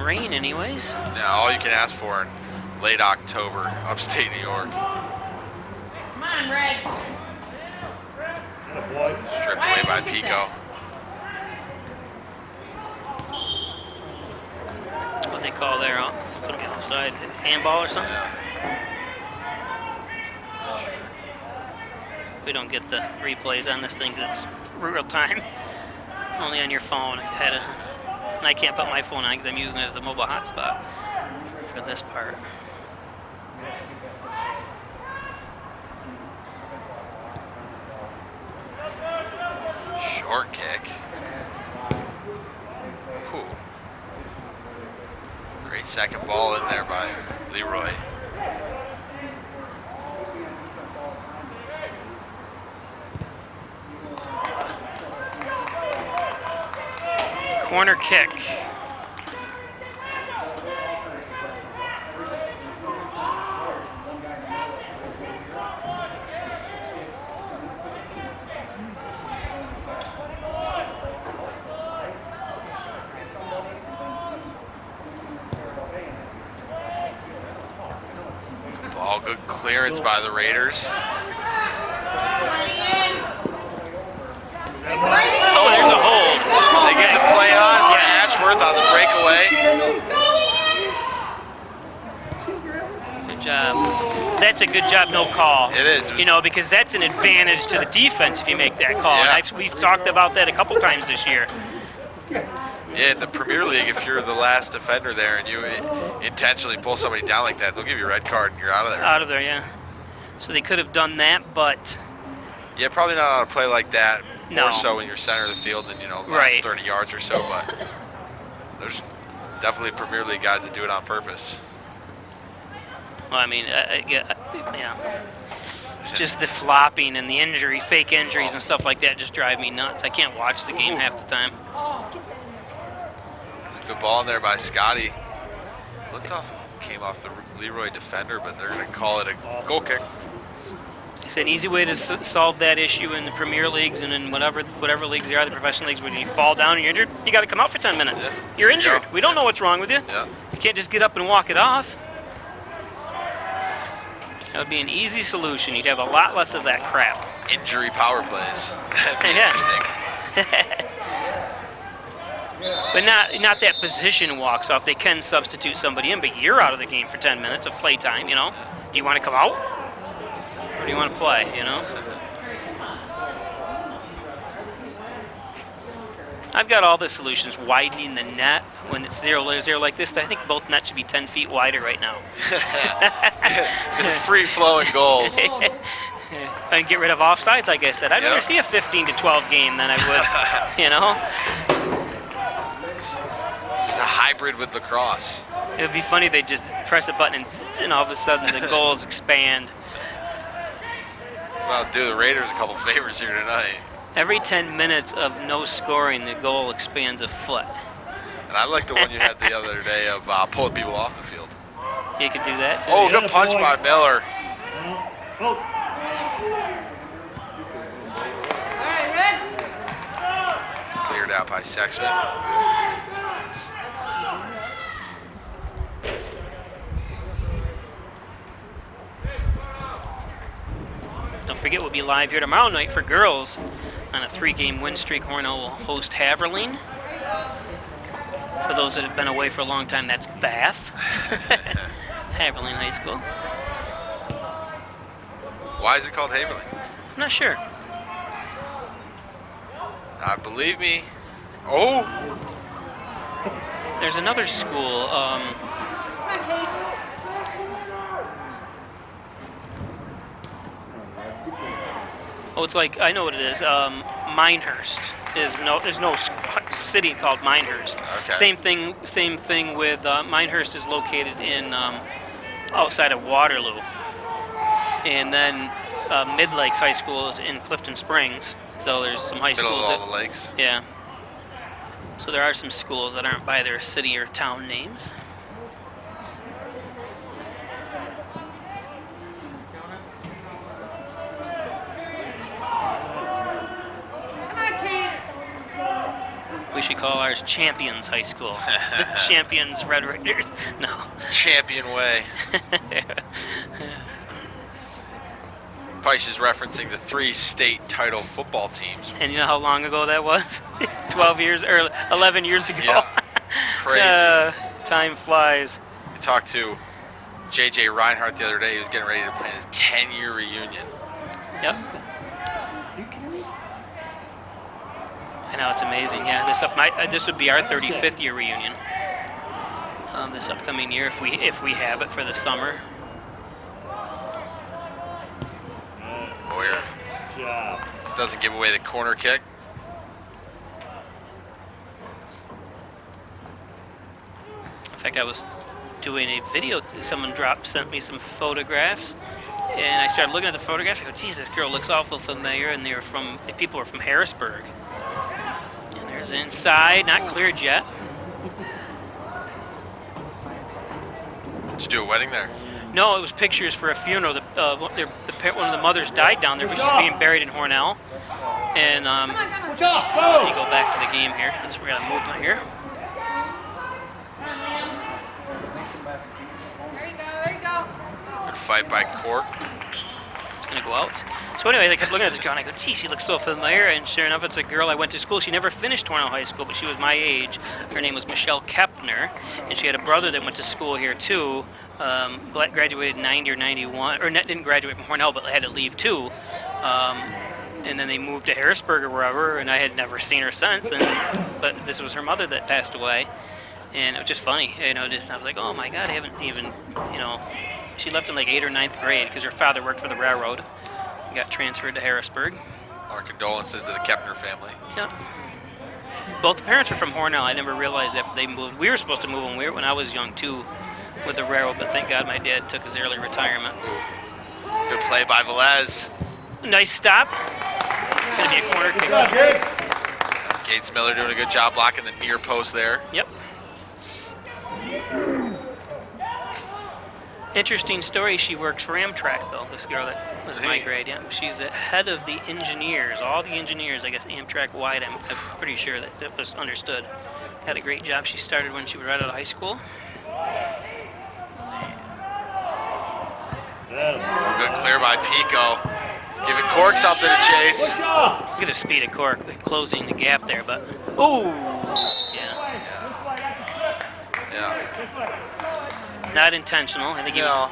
rain anyways. Now, all you can ask for in late October, upstate New York. Come on, Ray. Stripped away by Pico. What they call there, put me offside, handball or something. We don't get the replays on this thing because it's real time. Only on your phone if you had a, and I can't put my phone on because I'm using it as a mobile hotspot for this part. Short kick. Whew. Great second ball in there by LeRoy. Corner kick. Ball, good clearance by the Raiders. Oh, there's a hold. They get the play on for Ashworth on the breakaway. Good job. That's a good job, no call. It is. You know, because that's an advantage to the defense if you make that call. Yeah. And we've talked about that a couple times this year. Yeah, in the Premier League, if you're the last defender there and you intentionally pull somebody down like that, they'll give you a red card and you're out of there. Out of there, yeah. So they could have done that, but Yeah, probably not on a play like that. No. More so in your center of the field than, you know, the last Right. 30 yards or so. But there's definitely Premier League guys that do it on purpose. well, I mean, yeah. Just the flopping and the injury, fake injuries and stuff like that just drive me nuts. I can't watch the game half the time. It's a good ball in there by Scotty. Looked off, came off the LeRoy defender, but they're going to call it a goal kick. It's an easy way to solve that issue in the Premier Leagues and in whatever leagues they are, the professional leagues. When you fall down and you're injured, you got to come out for 10 minutes. Yeah. You're injured. Yeah. We don't know what's wrong with you. Yeah. You can't just get up and walk it off. That would be an easy solution. You'd have a lot less of that crap. Injury power plays. That'd be Yeah. interesting. But not that position walks off. They can substitute somebody in, but you're out of the game for 10 minutes of play time, you know? Do you want to come out? Or do you want to play, you know? I've got all the solutions. Widening the net when it's 0-0 like this. I think both nets should be 10 feet wider right now. Free-flowing goals. And get rid of offsides, like I said. I'd rather Yep. see a 15-12 game than I would, you know? It's a hybrid with lacrosse. It would be funny they just press a button and all of a sudden the goals expand. Well, do the Raiders a couple favors here tonight. Every 10 minutes of no scoring, the goal expands a foot. And I like the one you had the other day of pulling people off the field. You could do that too. Oh, yeah. good punch by Miller. cleared out by Sexman. Don't forget, we'll be live here tomorrow night for girls on a 3-game win streak. Hornell will host Haverling. For those that have been away for a long time, that's Bath. Haverling High School. Why is it called Haverling? I'm not sure. Believe me. Oh! There's another school. Oh, it's like, I know what it is. Minehurst. There's no city called Minehurst. Okay. Same thing with Minehurst is located in outside of Waterloo, and then Mid Lakes High School is in Clifton Springs. So there's some high Middle schools. of all the lakes. Yeah. So there are some schools that aren't by their city or town names. We should call ours Champions High School. The Champions Red Raiders. No. Champion way. Price is referencing the 3 state title football teams. And you know how long ago that was? 12 years, or 11 years ago. Yeah. Crazy. Time flies. I talked to J.J. Reinhardt the other day. He was getting ready to plan his 10-year reunion. Yep. I know, it's amazing. Yeah, this would be our 35th year reunion. This upcoming year, if we have it for the summer. Boyer doesn't give away the corner kick. In fact, I was doing a video. Someone sent me some photographs, and I started looking at the photographs. I go, "Geez, this girl looks awful familiar." And the people were from Harrisburg. And there's inside, not cleared yet. Did you do a wedding there? No, it was pictures for a funeral. One of the mothers died down there, but she's being buried in Hornell. And let me go back to the game here since we got a movement here. There you go. Good fight by Cork. It's going to go out. So anyway, I kept looking at this girl, and I go, "Gee, she looks so familiar." And sure enough, it's a girl I went to school. She never finished Hornell High School, but she was my age. Her name was Michelle Kepner, and she had a brother that went to school here too. Graduated 90 or 91, or didn't graduate from Hornell, but had to leave too. And then they moved to Harrisburg or wherever, and I had never seen her since. But this was her mother that passed away, and it was just funny, I was like, "Oh my God, I haven't even, She left in like 8th or 9th grade because her father worked for the railroad. And got transferred to Harrisburg. Our condolences to the Kepner family. Yeah. Both the parents were from Hornell. I never realized that they moved. We were supposed to move when I was young too, with the railroad. But thank God my dad took his early retirement. Good play by Velez. Nice stop. It's going to be a corner kick. Gates Miller doing a good job blocking the near post there. Yep. Interesting story. She works for Amtrak, though. This girl that was my grade. Yeah, she's the head of the engineers. All the engineers, I guess, Amtrak-wide. I'm pretty sure that was understood. Had a great job. She started when she was right out of high school. Good clear by Pico. Giving Cork something to chase. Look at the speed of Cork, closing the gap there. But yeah. Not intentional. I think he was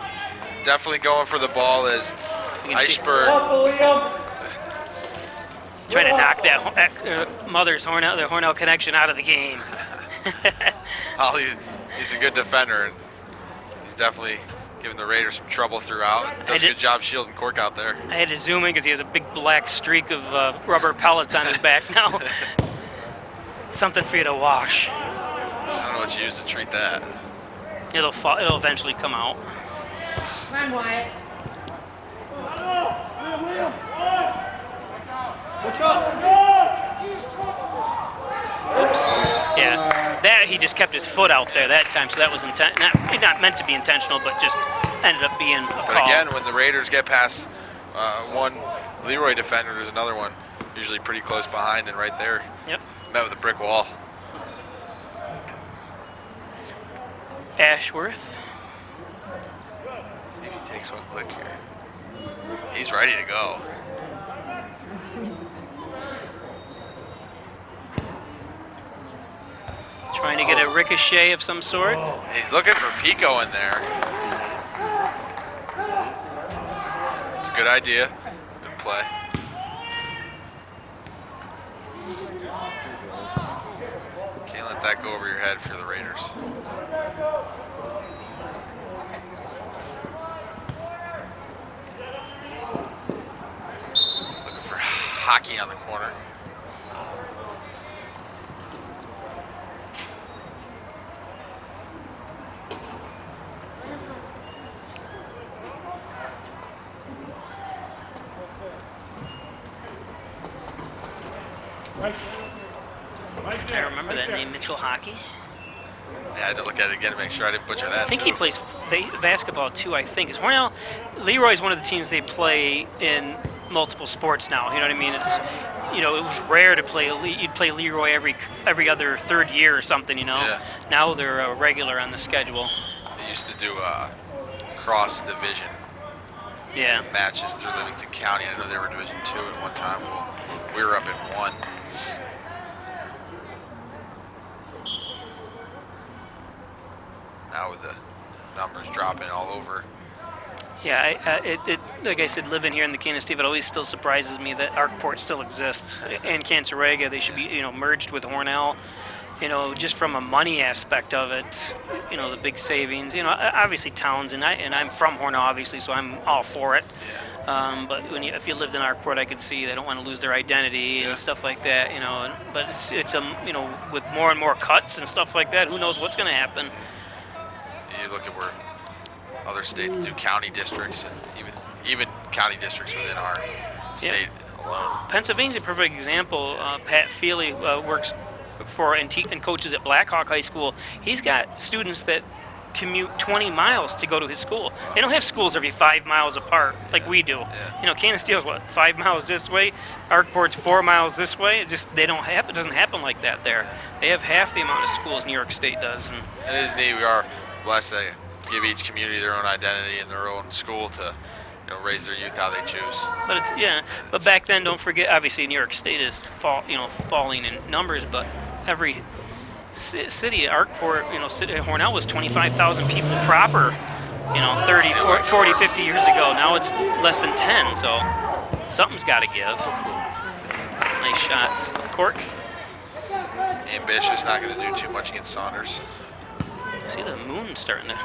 definitely going for the ball as Iceberg. Trying to knock that mother's Hornell, the Hornell connection out of the game. He's a good defender, and he's definitely giving the Raiders some trouble throughout. Does a good job shielding Cork out there. I had to zoom in because he has a big black streak of rubber pellets on his back now. Something for you to wash. I don't know what you use to treat that. It'll eventually come out. Come on, Wyatt. Oops. Yeah, that he just kept his foot out there that time, so that was not meant to be intentional, but just ended up being a call. But again, when the Raiders get past one LeRoy defender, there's another one usually pretty close behind and right there. Yep. met with a brick wall. Ashworth. See if he takes one quick here. He's ready to go. He's trying to get a ricochet of some sort. He's looking for Pico in there. It's a good idea. Good play. Can't let that go over your head for the Raiders. Looking for hockey on the corner. I remember that name, Mitchell Hockey. Yeah, I had to look at it again to make sure I didn't butcher that. I think he plays basketball too, I think. Is Hornell, Leroy's one of the teams they play in multiple sports now. You know what I mean? It's, you know, it was rare to play, you'd play Leroy every other third year or something, you know. Yeah. Now they're a regular on the schedule. They used to do cross-division matches through Livingston County. I know they were Division 2 at one time. We were up in 1. Now with the numbers dropping all over. Yeah, like I said, living here in the Canasteve, it always still surprises me that Arkport still exists. And Cancerega, they should be, you know, merged with Hornell. You know, just from a money aspect of it, you know, the big savings. You know, obviously towns, and I'm from Hornell, obviously, so I'm all for it. But if you lived in Arkport, I could see they don't want to lose their identity and stuff like that. You know, but it's you know, with more and more cuts and stuff like that, who knows what's going to happen. You look at where other states do county districts, and even county districts within our state alone. Pennsylvania's a perfect example. Pat Feely works for and coaches at Blackhawk High School. He's got students that commute 20 miles to go to his school. They don't have schools every 5 miles apart like we do. You know, Canasteel's what, 5 miles this way, Arkport's 4 miles this way. It doesn't happen like that there. They have half the amount of schools New York State does. And it is neat. We are blessed to give each community their own identity and their own school to, you know, raise their youth how they choose. But but back then, don't forget, obviously New York State is falling in numbers, but every city, Arkport, you know, Hornell was 25,000 people proper, you know, 30, 40, 50 years ago. Now it's less than 10, so something's got to give. Nice shots. Cork. Ambitious, not going to do too much against Saunders. See the moon starting to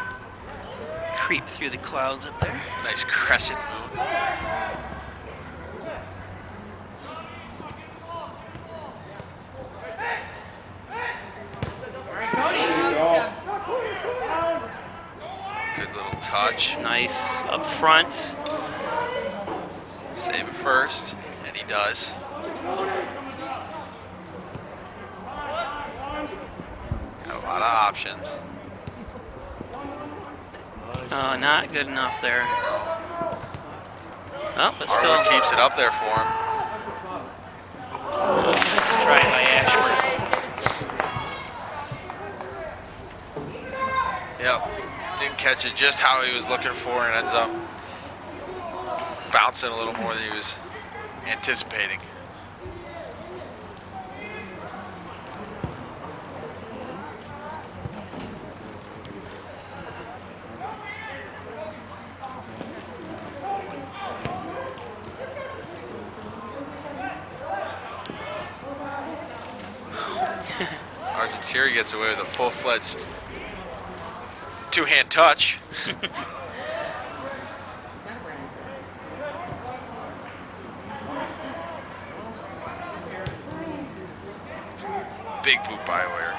creep through the clouds up there. Nice crescent moon. Good little touch. Nice up front. Save it first, and he does. Got a lot of options. Not good enough there. Oh, but still. Harwood keeps it up there for him. Let's try it by Ashworth. Yep. Didn't catch it just how he was looking for and ends up bouncing a little more than he was anticipating. Argentinian gets away with a full-fledged two-hand touch. Big boot by Ware.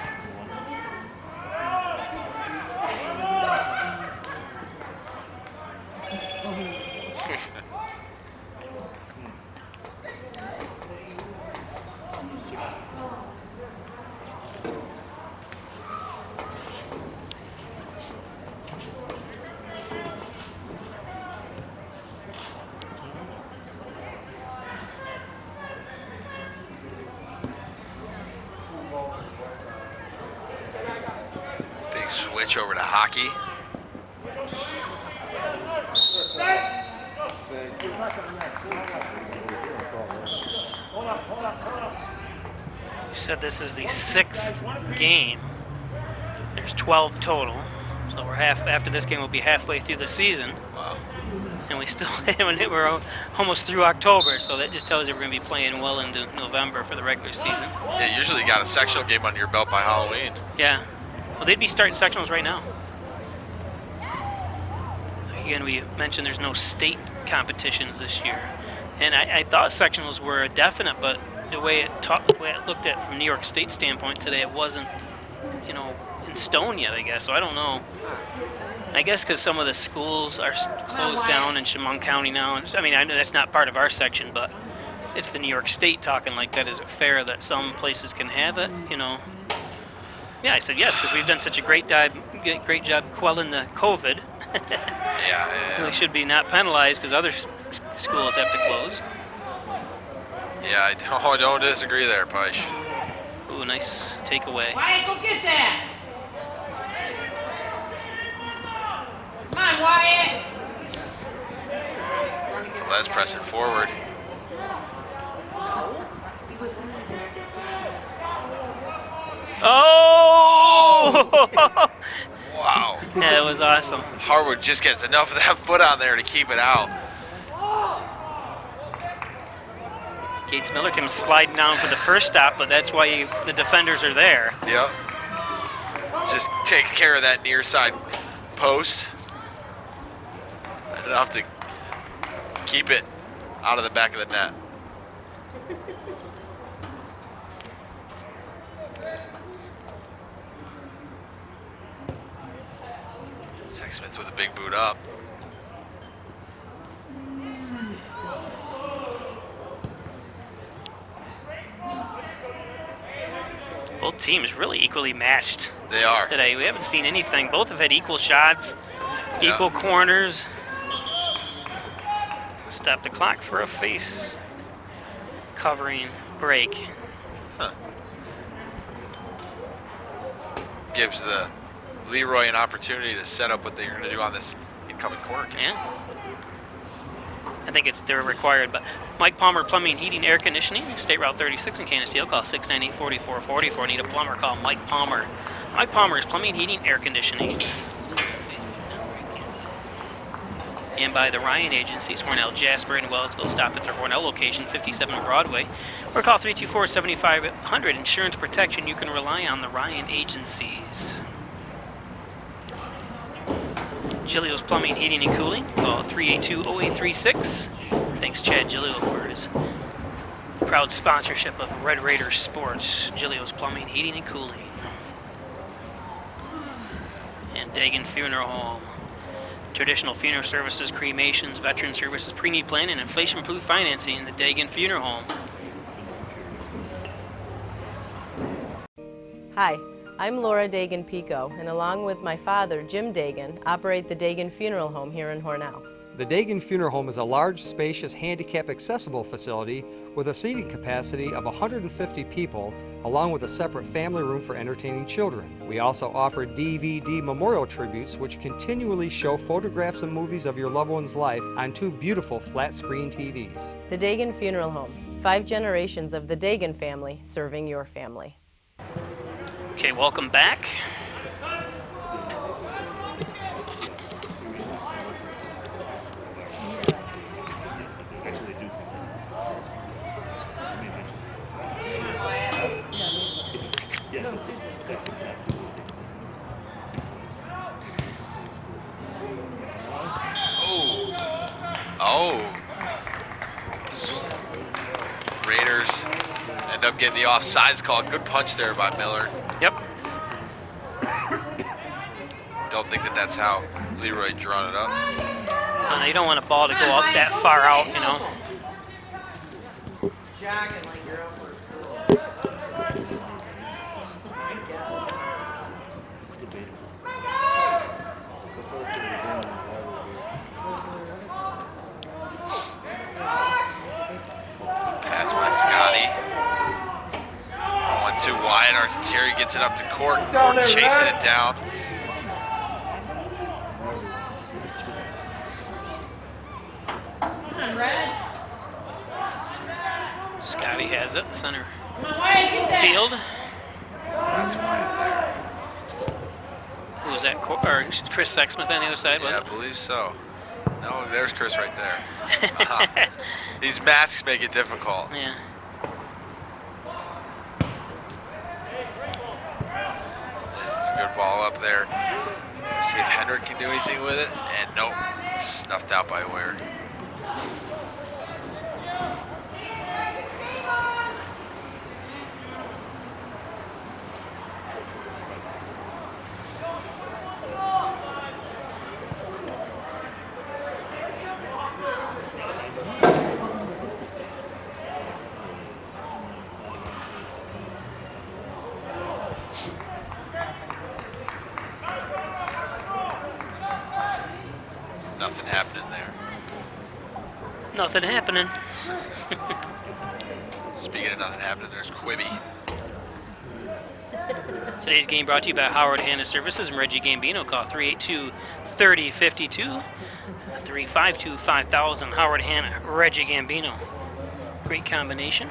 switch over to hockey. You said this is the 6th game. There's 12 total. So we're after this game, we'll be halfway through the season. Wow. And we're almost through October, so that just tells you we're going to be playing well into November for the regular season. Yeah, usually got a sectional game under your belt by Halloween. Yeah. Well, they'd be starting sectionals right now. Again, we mentioned there's no state competitions this year. And I thought sectionals were a definite, but the way it looked at from New York State standpoint today, it wasn't, in stone yet, I guess. So I don't know. I guess because some of the schools are closed down in Chemung County now. And, I know that's not part of our section, but it's the New York State talking like that. Is it fair that some places can have it? Yeah, I said yes because we've done such a great job quelling the COVID. Yeah. We should be not penalized because other schools have to close. Yeah, I don't disagree there, Push. Ooh, nice takeaway. Wyatt, go get that. Come on, Wyatt. Les pressing forward. Oh! Wow. Yeah, that was awesome. Harwood just gets enough of that foot on there to keep it out. Gates Miller comes sliding down for the first stop, but that's why the defenders are there. Yep. Just takes care of that near side post. Enough to keep it out of the back of the net. Sexsmith with a big boot up. Both teams really equally matched. They are. Today. We haven't seen anything. Both have had equal shots, equal corners. Stop the clock for a face covering break. Huh. Gives the LeRoy an opportunity to set up what they're going to do on this incoming corner kick. Yeah. I think they're required, but Mike Palmer Plumbing, Heating, Air Conditioning, State Route 36 in Canisteel. Call 698-4444. Need a plumber, call Mike Palmer. Mike Palmer's Plumbing, Heating, Air Conditioning. And by the Ryan Agencies, Hornell, Jasper, and Wellsville. Stop at their Hornell location, 57 Broadway. Or call 324-7500. Insurance protection you can rely on, the Ryan Agencies. Gilio's Plumbing, Heating, and Cooling. Call 382-0836. Thanks, Chad Gilio, for his proud sponsorship of Red Raiders Sports. Gilio's Plumbing, Heating, and Cooling. And Dagan Funeral Home. Traditional funeral services, cremations, veteran services, pre-need planning, and inflation-proof financing. The Dagan Funeral Home. Hi, I'm Laura Dagan-Pico, and along with my father, Jim Dagan, operate the Dagan Funeral Home here in Hornell. The Dagan Funeral Home is a large, spacious, handicap-accessible facility with a seating capacity of 150 people, along with a separate family room for entertaining children. We also offer DVD memorial tributes, which continually show photographs and movies of your loved one's life on 2 beautiful flat-screen TVs. The Dagan Funeral Home, 5 generations of the Dagan family serving your family. Okay, welcome back. Oh. Raiders end up getting the offsides call. Good punch there by Miller. Yep. Don't think that's how LeRoy drawn it up. You don't want a ball to go up that far out, you know. Jogging like you're over. Pass by Scotty. 1-2 wide. Terry gets it up to court. Chasing it down. on, Red. Scotty has it, center Come on, Wyatt, get that. field. That's Wyatt there. Who was that? Or Chris Sexsmith on the other side, was Yeah, it? I believe so. No, there's Chris right there. These masks make it difficult. Yeah. It's a good ball up there. See if Hendrick can do anything with it. And nope, snuffed out by Ware. Nothing happening there. Nothing happening. Speaking of nothing happening, there's Quibby. Today's game brought to you by Howard Hanna Services and Reggie Gambino. Call 382-3052, 352-5000. Howard Hanna, Reggie Gambino. Great combination.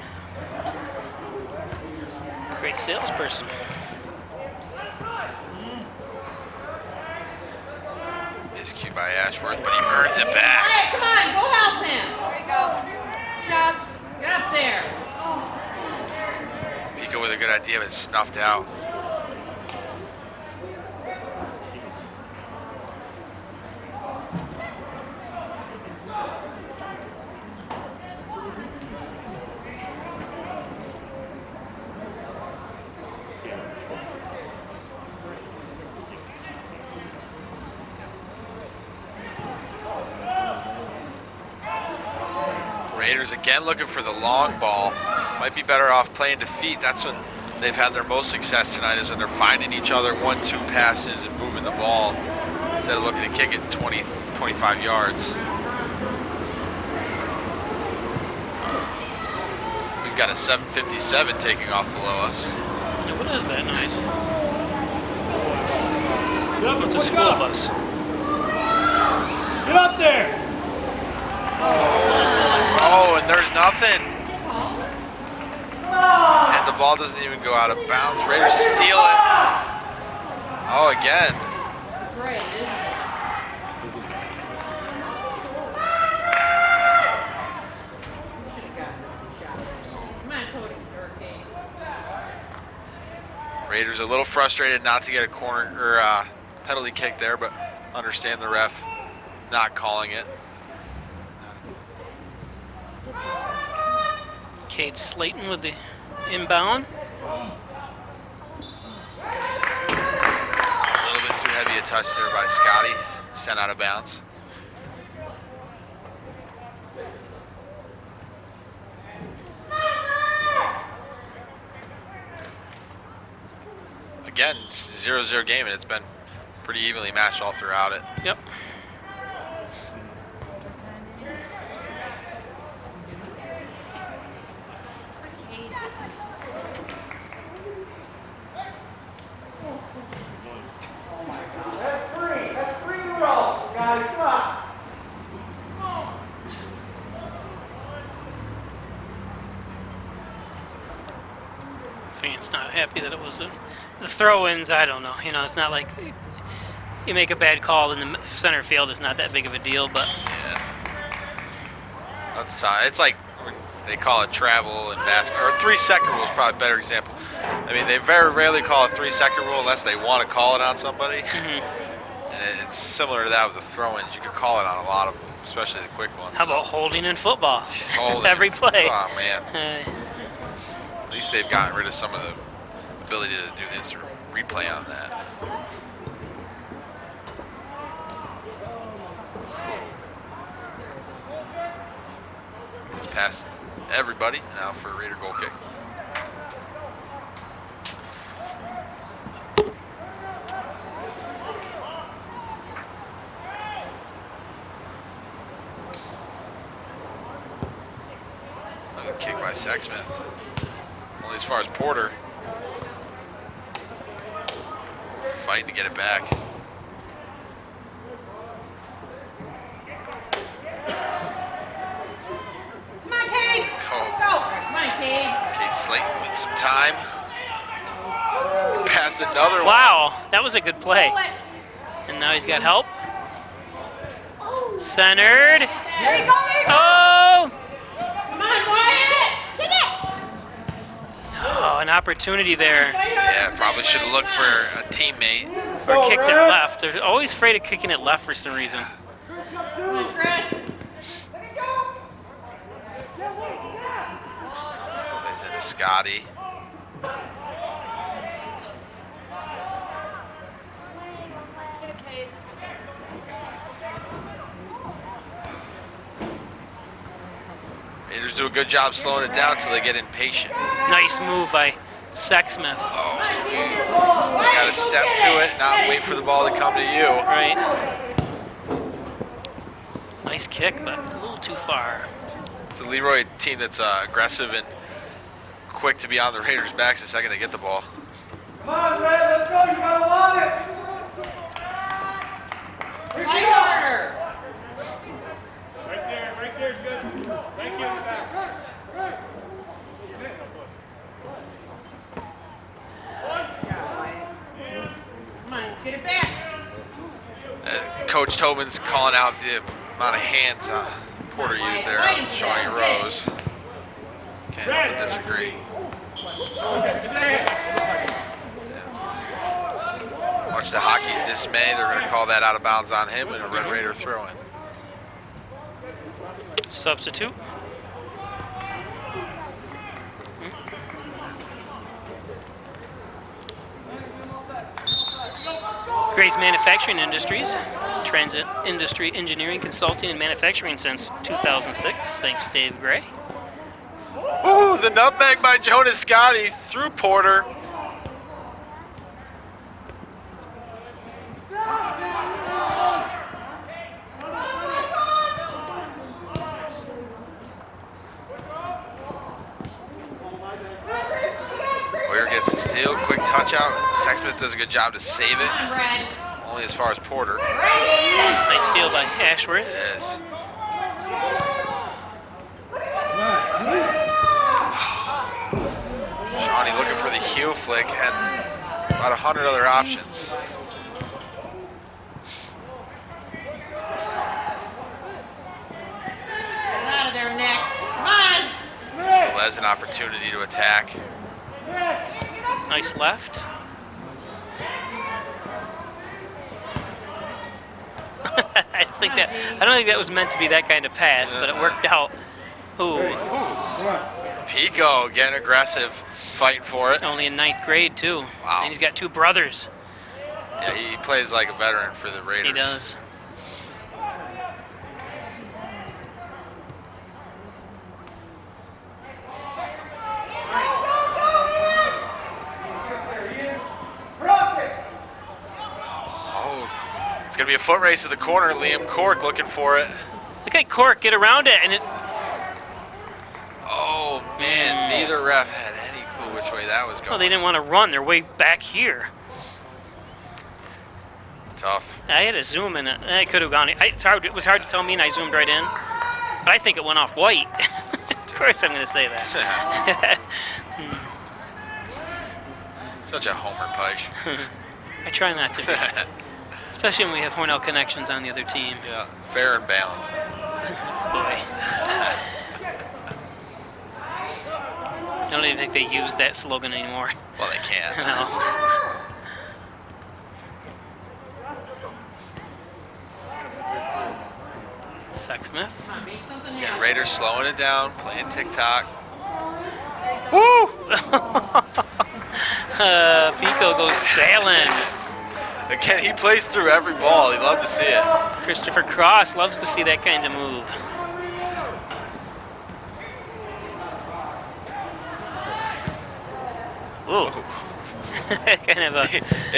Great salesperson. Miscue by Ashworth, but he earns it back. Wyatt, come on, go help him. There you go. Good job. Get up there. Pico with a good idea, but snuffed out. Raiders again looking for the long ball. Might be better off playing to feet. That's when they've had their most success tonight, is when they're finding each other 1-2 passes and moving the ball instead of looking to kick it 20, 25 yards. We've got a 757 taking off below us. Yeah, what is that noise? It's a school bus. Get up there! Oh, and there's nothing. And the ball doesn't even go out of bounds. Raiders steal it. Oh, again. That's right, it is. Should've gotten a shot. Come on, Cody. Hurricane. Raiders a little frustrated not to get a corner or penalty kick there, but understand the ref not calling it. Cade Slayton with the inbound. A little bit too heavy a touch there by Scotty, sent out of bounds. Again, it's a 0-0 game, and it's been pretty evenly matched all throughout it. Yep. That's three in a row, guys. Come on. Fans not happy that it was the throw-ins. I don't know. You know, it's not like you make a bad call in the center field. It's not that big of a deal, but Yeah. That's tough. It's like when they call it travel and basketball, or 3-second rule is probably a better example. I mean, they very rarely call a 3-second rule unless they want to call it on somebody. And it's similar to that with the throw-ins. You could call it on a lot of them, especially the quick ones. how about holding in football? Holding. Every play. Oh, man. At least they've gotten rid of some of the ability to do the instant replay on that. It's past everybody now for a Raider goal kick. Another kick by Sexsmith. Only as far as Porter. Fighting to get it back. Kate Slayton with some time. Passed another one. Wow, that was a good play. And now he's got help. Centered. There you go, there you go. Oh! Come on, Wyatt! Kick it. Oh, an opportunity there. Yeah, probably should have looked for a teammate. Or kicked it left. They're always afraid of kicking it left for some reason. Come on, Chris. Plays into Scotty. Raiders do a good job slowing it down until they get impatient. Nice move by Sexsmith. Oh, you got to step to it, not wait for the ball to come to you. Right. Nice kick, but a little too far. It's a LeRoy team that's aggressive and quick to be on the Raiders' backs the second they get the ball. Come on, Red, let's go. You gotta want it. Fight harder. Right there is good. Thank you. Come on, get it back. Coach Tobin's calling out the amount of hands Porter used there on Shawnee Rose. Can't help but disagree. Much to hockey's dismay, they're going to call that out of bounds on him and a Red Raider throw-in. Substitute. Gray's Manufacturing Industries, transit industry engineering, consulting, and manufacturing since 2006. Thanks, Dave Gray. Ooh, the nutmeg by Jonas Scotty through Porter. Boyer gets the steal, quick touch out. Sexsmith does a good job to save it. Only as far as Porter. Nice steal by Ashworth. Yes. Shawnee looking for the heel flick, had about 100 other options. Get it out of there, Nick. Come on. Velez an opportunity to attack. Nice left. I don't think that was meant to be that kind of pass, but it worked out. Ooh. Pico getting aggressive, fighting for it. Only in 9th grade, too. Wow. And he's got 2 brothers. Yeah, he plays like a veteran for the Raiders. He does. It's going to be a foot race to the corner. Liam Cork looking for it. Look at Cork get around it, and it. Oh, man. Neither ref had any clue which way that was going. Oh, they didn't want to run. They're way back here. Tough. I had to zoom in. It could have gone. It was hard to tell me, and I zoomed right in. But I think it went off white. Of course I'm going to say that. Such a homer push. I try not to be. Especially when we have Hornell connections on the other team. Yeah, fair and balanced. Boy. I don't even think they use that slogan anymore. Well, they can't. No. Sexsmith. Again, Raiders slowing it down, playing TikTok. Woo! Pico goes sailing. Again, he plays through every ball. He'd love to see it. Christopher Cross loves to see that kind of move. Ooh. Kind of a...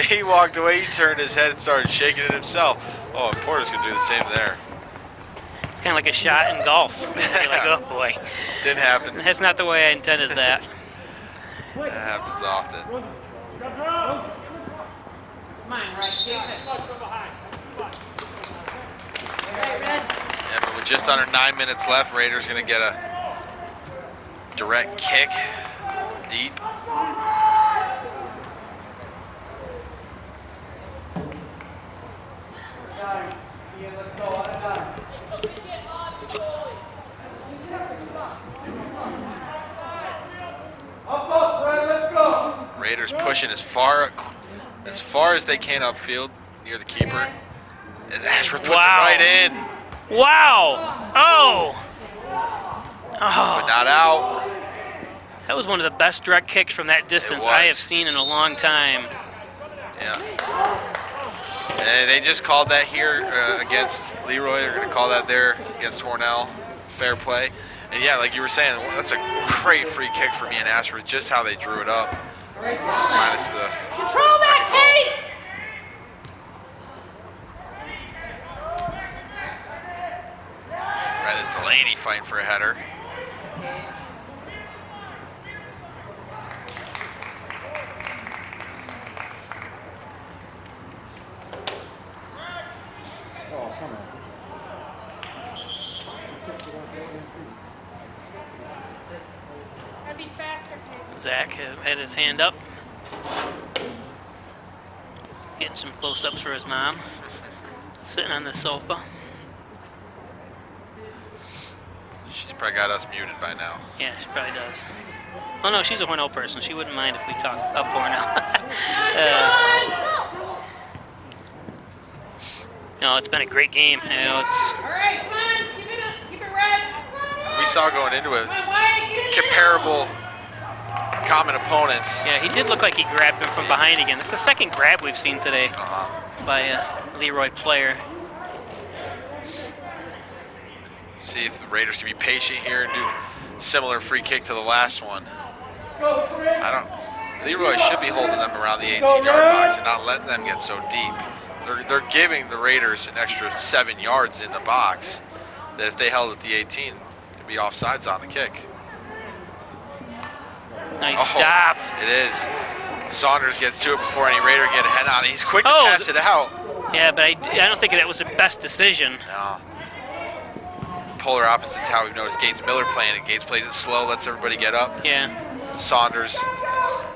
He walked away, he turned his head and started shaking it himself. Oh, and Porter's going to do the same there. It's kind of like a shot in golf. You're like, oh boy. Didn't happen. That's not the way I intended that. That happens often. Come on, right, keep it. Yeah, but with just under 9 minutes left, Raiders going to get a direct kick, deep. Raiders pushing as far as they can upfield near the keeper. And Ashford puts it right in. Wow. Oh. But not out. That was one of the best direct kicks from that distance I have seen in a long time. Yeah. And they just called that here against LeRoy. They're going to call that there against Hornell. Fair play. And yeah, like you were saying, that's a great free kick for me and Ashford, just how they drew it up. Minus the... Control that, Kate! Brendan Delaney fighting for a header. Zach had his hand up. Getting some close-ups for his mom. Sitting on the sofa. She's probably got us muted by now. Yeah, she probably does. Oh no, she's a Hornell person. She wouldn't mind if we talk up Hornell. No, it's been a great game. You know, it's... All right, come on, keep it up, keep it red. We saw going into it comparable common opponents. Yeah, he did look like he grabbed him from behind again. That's the second grab we've seen today by a LeRoy player. See if the Raiders can be patient here and do similar free kick to the last one. LeRoy should be holding them around the 18-yard box and not letting them get so deep. They're giving the Raiders an extra 7 yards in the box that if they held at the 18, it'd be offsides on the kick. Nice stop. It is. Saunders gets to it before any Raider can get a head on it. He's quick to pass it out. Yeah, but I don't think that was the best decision. No. Polar opposite to how we've noticed Gates Miller playing it. Gates plays it slow, lets everybody get up. Yeah. Saunders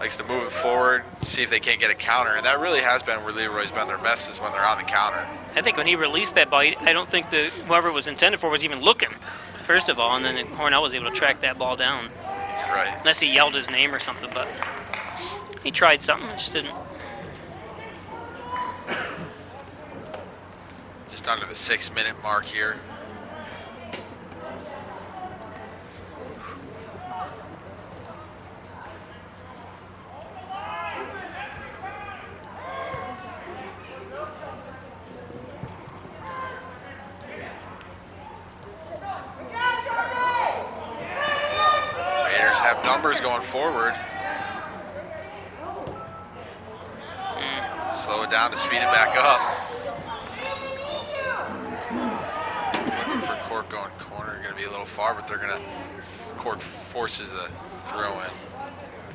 likes to move it forward, see if they can't get a counter. And that really has been where LeRoy's been their best, is when they're on the counter. I think when he released that ball, I don't think whoever it was intended for was even looking, first of all, and then Hornell was able to track that ball down. Right. Unless he yelled his name or something, but he tried something, it just didn't. Just under the 6-minute mark here. Have numbers going forward. Slow it down to speed it back up. Looking for Cork going corner. Going to be a little far, but they're going to... Cork forces the throw in.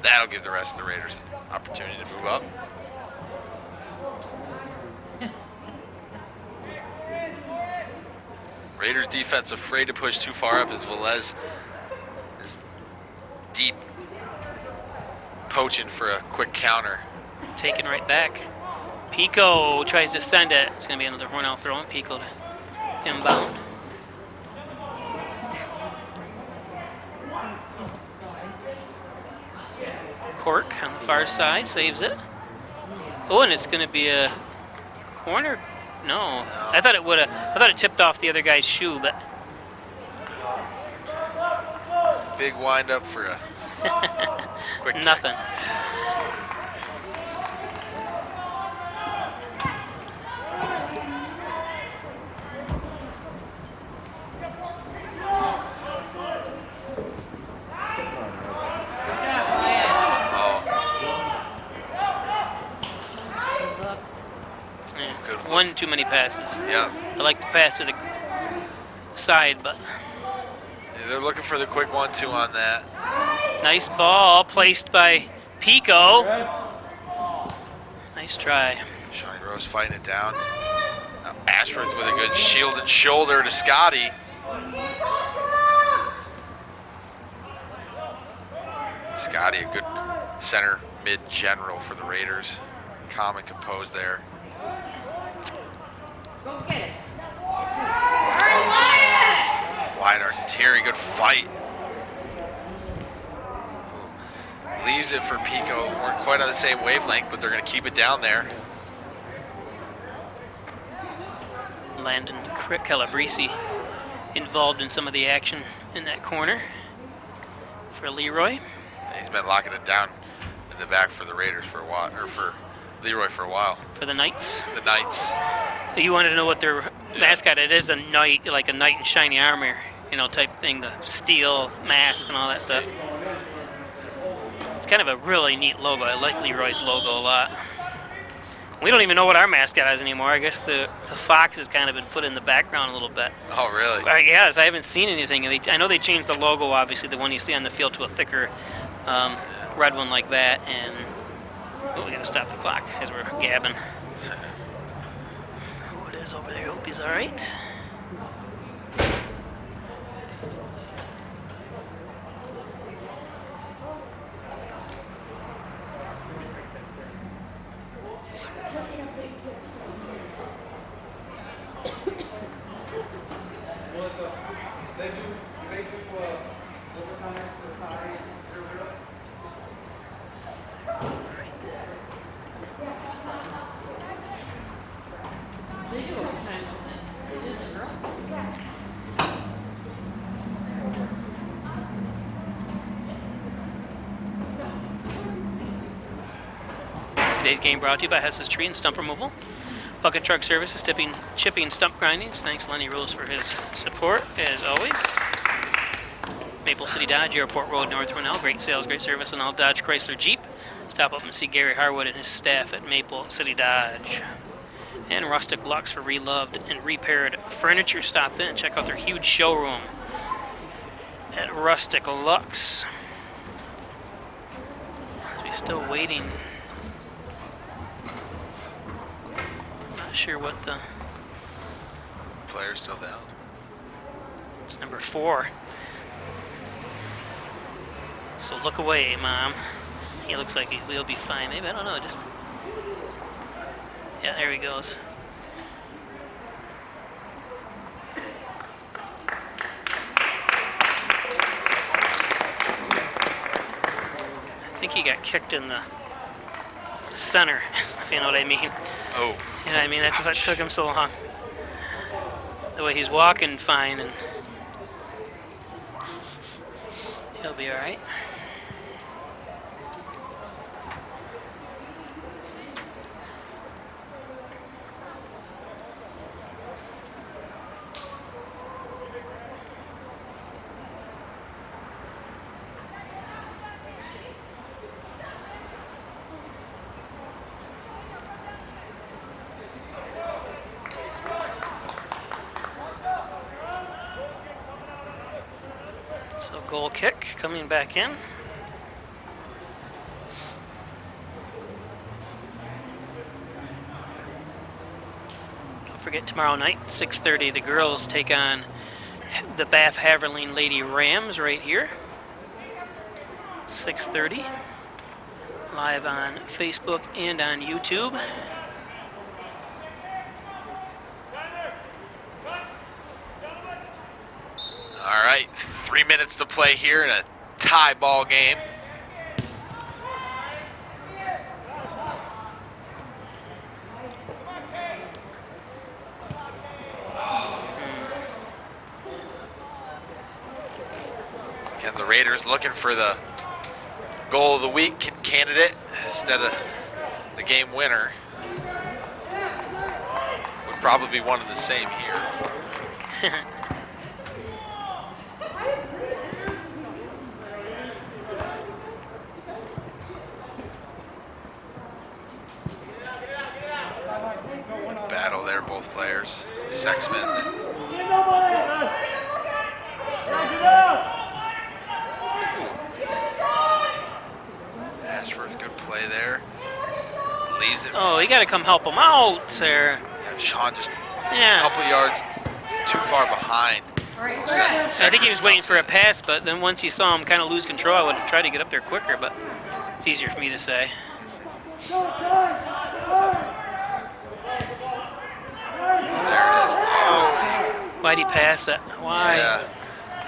That'll give the rest of the Raiders an opportunity to move up. Raiders defense afraid to push too far up as Velez is deep poaching for a quick counter. Taken right back. Pico tries to send it. It's going to be another Hornell throw, and Pico to inbound. Cork on the far side saves it. Oh, and it's going to be a corner. No, I thought it would have. I thought it tipped off the other guy's shoe, but big wind up for a quick nothing. One too many passes. Yeah. I like to pass to the side, but they're looking for the quick 1-2 on that. Nice ball placed by Pico. Nice try. Shawnee Rose fighting it down. Now Ashworth with a good shield and shoulder to Scotty. Scotty, a good center mid general for the Raiders. Calm and composed there. Go get it. Wyatt Argentieri, good fight. Leaves it for Pico. Weren't quite on the same wavelength, but they're going to keep it down there. Landon Calabrese involved in some of the action in that corner for LeRoy. He's been locking it down in the back for the Raiders for a while, or for LeRoy for a while. For the Knights. The Knights. You wanted to know what their mascot? It is a knight, like a knight in shiny armor, you know, type thing. The steel mask and all that stuff. It's kind of a really neat logo. I like LeRoy's logo a lot. We don't even know what our mascot is anymore. I guess the fox has kind of been put in the background a little bit. Oh, really? Yes, I haven't seen anything. And I know they changed the logo, obviously, the one you see on the field, to a thicker red one like that. And we got to stop the clock as we're gabbing. Oh, it is over there. Hope he's all right. Today's game brought to you by Hess's Tree and Stump Removal. Bucket Truck Services, chipping stump grindings. Thanks Lenny Rose for his support, as always. Maple City Dodge, Airport Road, North Hornell. Great sales, great service on all Dodge, Chrysler, Jeep. Stop up and see Gary Harwood and his staff at Maple City Dodge. And Rustic Lux for reloved and repaired furniture. Stop in, check out their huge showroom at Rustic Lux. As we're still waiting. Not sure what the player's still down. It's number 4. So look away, Mom. He looks like he'll be fine. Maybe, I don't know, just... Yeah, there he goes. I think he got kicked in the center, if you know what I mean. Oh. You know what I mean? That's what took him so long. The way he's walking fine, and he'll be all right. So goal kick coming back in. Don't forget tomorrow night, 6:30, the girls take on the Bath Haverline Lady Rams right here. 6:30. Live on Facebook and on YouTube. All right, 3 minutes to play here in a tie ball game. Again, the Raiders looking for the goal of the week candidate instead of the game winner. Would probably be one and the same here. Battle there, both players. Sexsmith. Ashford's good play there. Leaves it. Oh, you got to come help him out there. Yeah, Sean just a couple yards too far behind. I think he was waiting for a pass, but then once he saw him kind of lose control, I would have tried to get up there quicker, but it's easier for me to say. There it is. Oh. Why'd he pass it? Why? Yeah.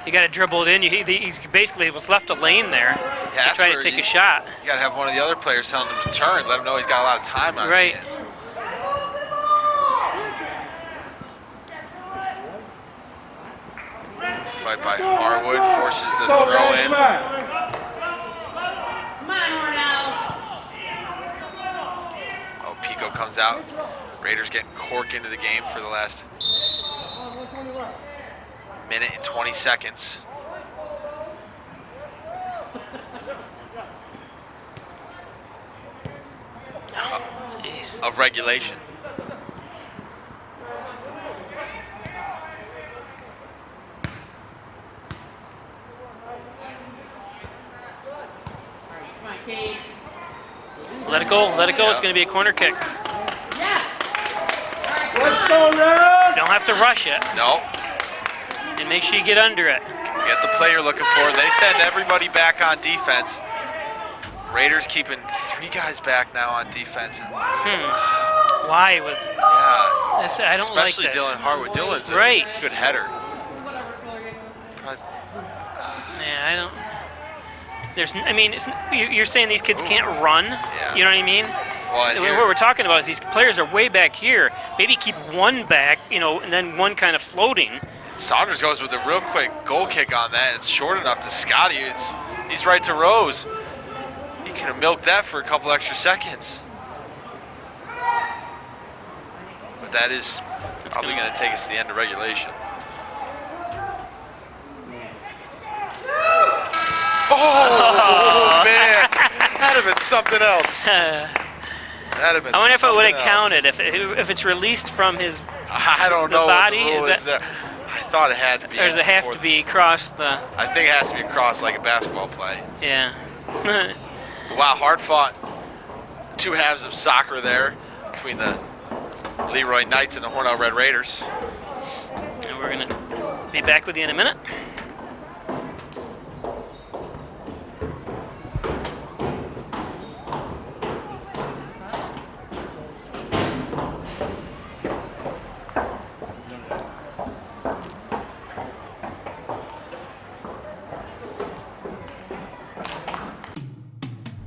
You got to dribble it in. He basically was left a lane there to try to take a shot. You got to have one of the other players telling him to turn, let him know he's got a lot of time on his hands. Fight by Harwood, forces the throw in. Come on, Hornell. Oh, Pico comes out. Raiders getting Cork into the game for the last minute and 20 seconds. Of regulation. Let it go, let it go. It's going to be a corner kick. Let's go, Red! Don't have to rush it. No. And make sure you get under it. Get the play you're looking for. They send everybody back on defense. Raiders keeping 3 guys back now on defense. Why? With I don't like this. Especially Dylan Harwood. Dylan's a good header. Yeah, I don't. I mean, you're saying these kids can't run. Yeah. You know what I mean? Well, what we're talking about is these players are way back here. Maybe keep one back, and then one kind of floating. Saunders goes with a real quick goal kick on that. It's short enough to Scotty. He's right to Rose. He could have milked that for a couple extra seconds. But that is probably going to take us to the end of regulation. Oh, man. That'd have been something else. That'd have been. I wonder if it would have else. counted if it's released from his. I don't know body. what the rule is there. I thought it had to be. Or does it have to be across the? I think it has to be across like a basketball play. Yeah. Wow, hard fought. 2 halves of soccer there between the LeRoy Knights and the Hornell Red Raiders. And we're gonna be back with you in a minute.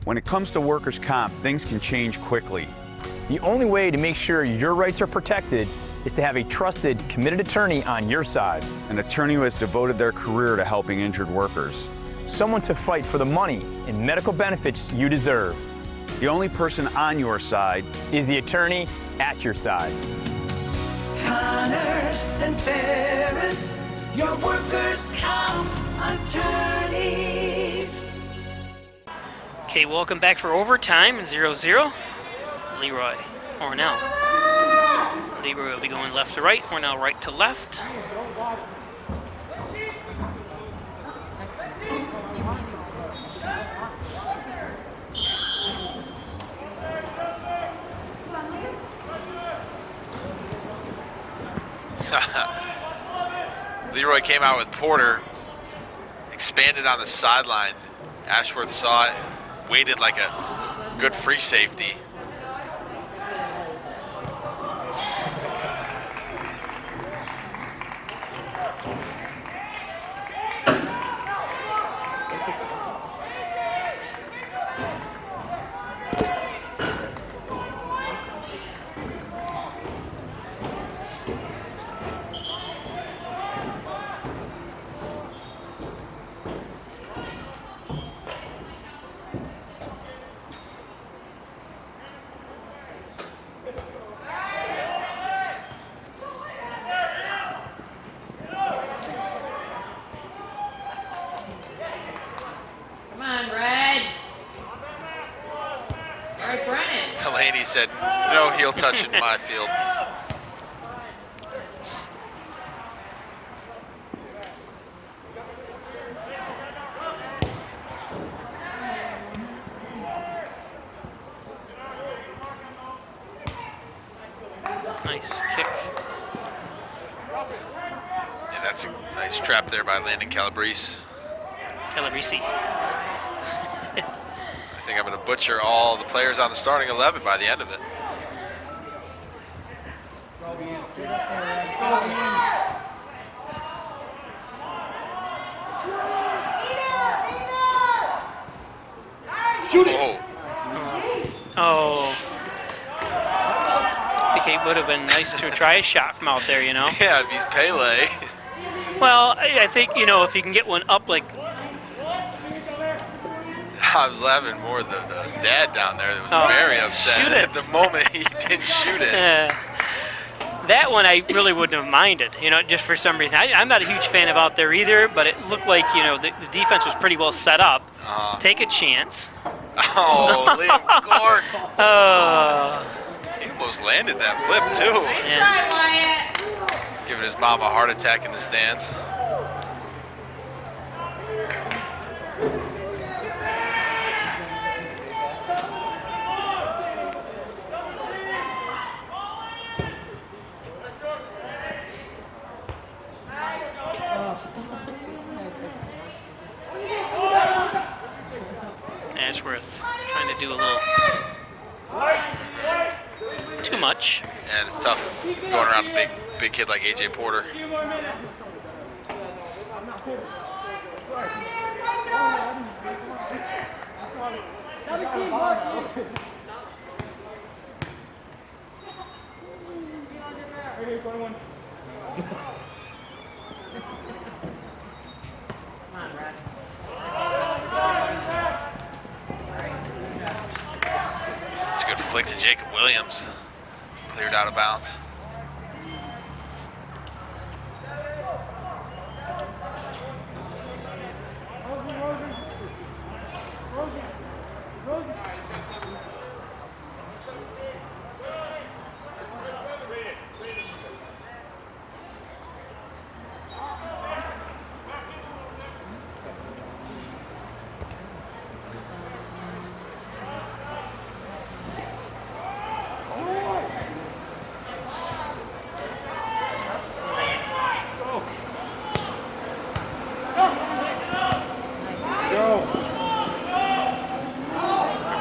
When it comes to workers' comp, things can change quickly. The only way to make sure your rights are protected is to have a trusted, committed attorney on your side. An attorney who has devoted their career to helping injured workers. Someone to fight for the money and medical benefits you deserve. The only person on your side is the attorney at your side. Connors and Ferris, your workers' comp attorneys. Okay, welcome back for overtime, 0-0. LeRoy, Hornell. LeRoy will be going left to right, Hornell right to left. LeRoy came out with Porter, expanded on the sidelines. Ashworth saw it, waited like a good free safety. Delaney said, no heel touch in my field. Nice kick. And that's a nice trap there by Landon Calabrese. Calabrese. I think I'm going to butcher all the players on the starting 11 by the end of it. Shoot it! Oh. I think it would have been nice to try a shot from out there, you know? Yeah, if he's Pele. Well, I think, you know, if you can get one up like... I was laughing more the dad down there that was very upset shoot it. at the moment he didn't shoot it. That one I really wouldn't have minded, you know, just for some reason. I'm not a huge fan of out there either, but it looked like, you know, the defense was pretty well set up. Take a chance. Oh, Liam Gordon. Oh. He almost landed that flip, too. Giving his mom a heart attack in the stands. Ashworth trying to do a little too much. And it's tough going around a big kid like AJ Porter. It's a good flick to Jacob Williams. Cleared out of bounds.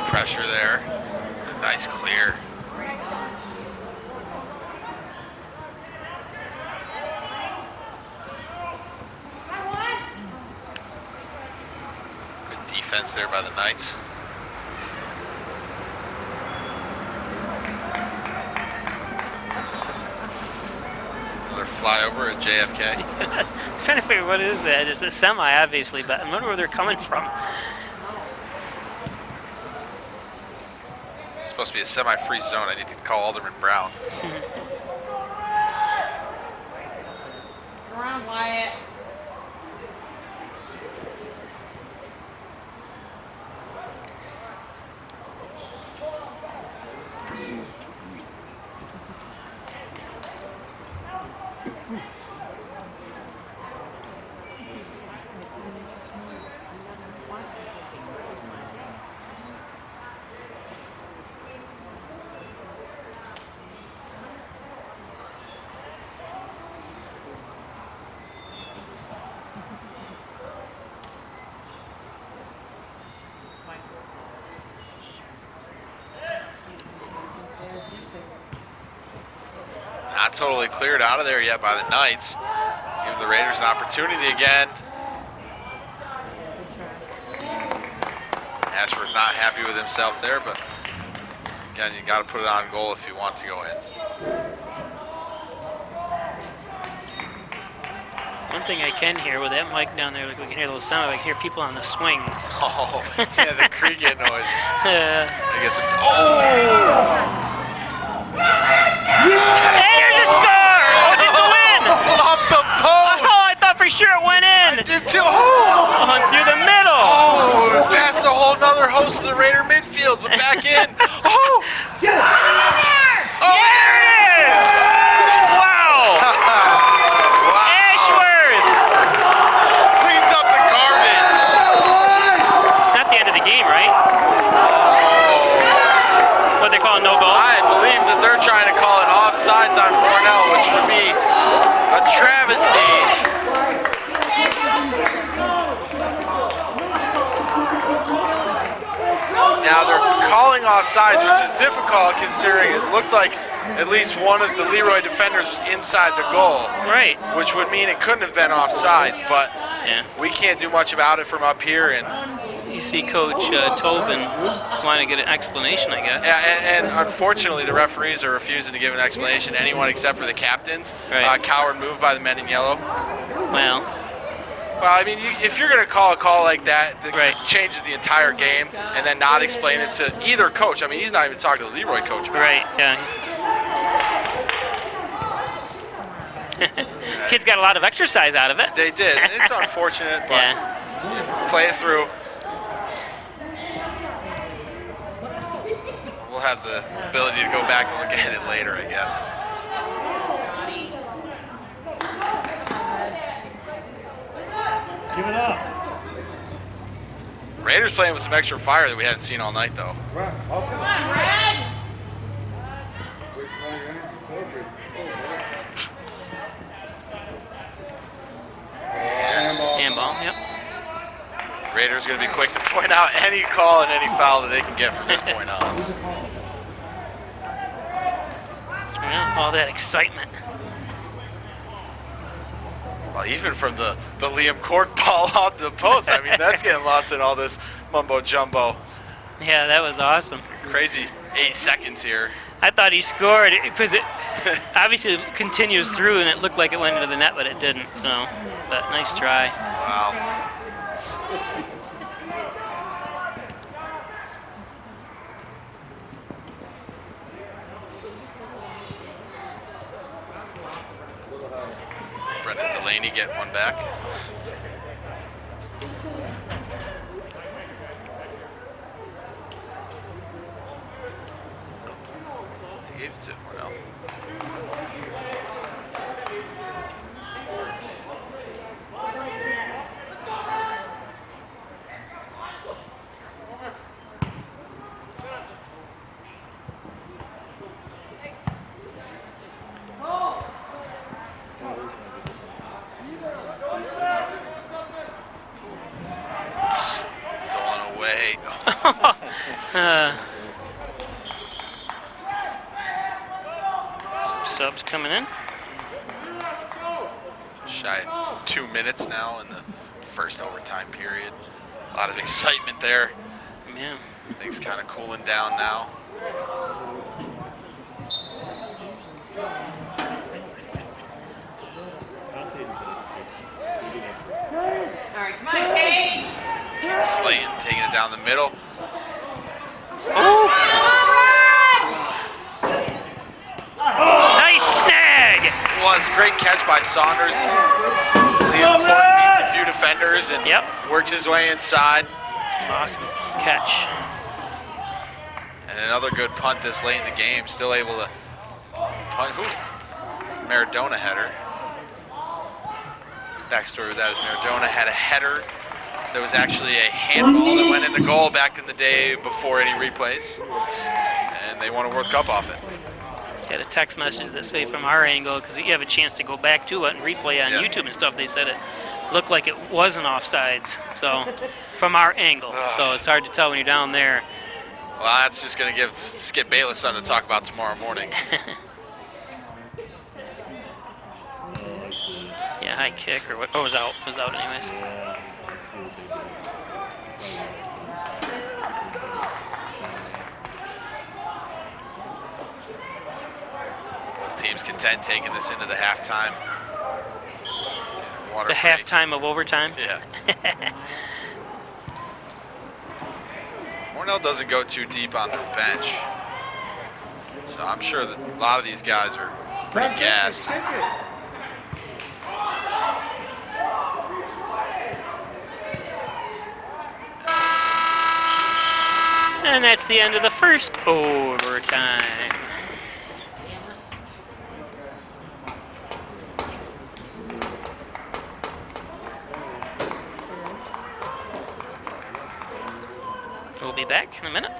Pressure there. Nice clear. Good defense there by the Knights. Another flyover at JFK. I'm trying to figure what is that. It's a semi, obviously, but I wonder where they're coming from. Supposed to be a semi-free zone. I need to call Alderman Brown. Come around, Wyatt. Not totally cleared out of there yet by the Knights. Give the Raiders an opportunity again. Ashford not happy with himself there, but again, you got to put it on goal if you want to go in. One thing I can hear with that mic down there, like we can hear those sound, I can hear people on the swings. Oh, yeah, the cricket noise. I guess some. Oh! Hey, there's a score! Oh, did the win! Off the post! Oh, I thought for sure it went in! I did too! Oh! Through the middle! Oh, past a whole nother host of the Raider midfield, but back in. Oh! Get it! Oh, there it is! Wow! Wow! Ashworth! Cleans up the garbage. It's not the end of the game, right? Oh. What they call no goal? calling offsides, which is difficult considering it looked like at least one of the LeRoy defenders was inside the goal. Right. Which would mean it couldn't have been offsides, but yeah. We can't do much about it from up here. And you see Coach Tobin wanting to get an explanation, I guess. Yeah, and unfortunately the referees are refusing to give an explanation to anyone except for the captains. Right. Coward move by the men in yellow. Well, I mean, if you're going to call a call like that changes the entire game and then not explain it to either coach. I mean, he's not even talking to the LeRoy coach about right, yeah. Kids got a lot of exercise out of it. They did. It's unfortunate, but play it through. We'll have the ability to go back and look at it later, I guess. Give it up. Raiders playing with some extra fire that we hadn't seen all night, though. Come on, Red! Handball, yep. Raiders going to be quick to point out any call and any foul that they can get from this point on. Yeah, all that excitement. Well, even from the Liam Cork ball off the post, I mean, that's getting lost in all this mumbo-jumbo. Yeah, that was awesome. Crazy 8 seconds here. I thought he scored because it obviously continues through and it looked like it went into the net, but it didn't. So, but nice try. Wow. Brendan Delaney getting one back. He gave it to Hornell. Stolen away. Some subs coming in. Shy at 2 minutes now in the first overtime period. A lot of excitement there. Yeah. Things kind of cooling down now. All right, come on, Kate. Kate Slayton taking it down the middle. Nice snag! Was a great catch by Saunders. Liam Cork beats a few defenders and works his way inside. Awesome catch. And another good punt this late in the game. Still able to punt. Maradona header. Backstory with that is Maradona had a header that was actually a handball that went in the goal back in the day before any replays. And they won a World Cup off it. Got a text message that say from our angle, because you have a chance to go back to it and replay on YouTube and stuff, they said it looked like it wasn't offsides. So from our angle. So it's hard to tell when you're down there. Well, that's just going to give Skip Bayless something to talk about tomorrow morning. Yeah, high kick or what? Oh, it was out. It was out anyways. Both teams content taking this into the halftime. The halftime of overtime? Yeah. Hornell doesn't go too deep on their bench. So I'm sure that a lot of these guys are pretty gassed. And that's the end of the first overtime. We'll be back in a minute.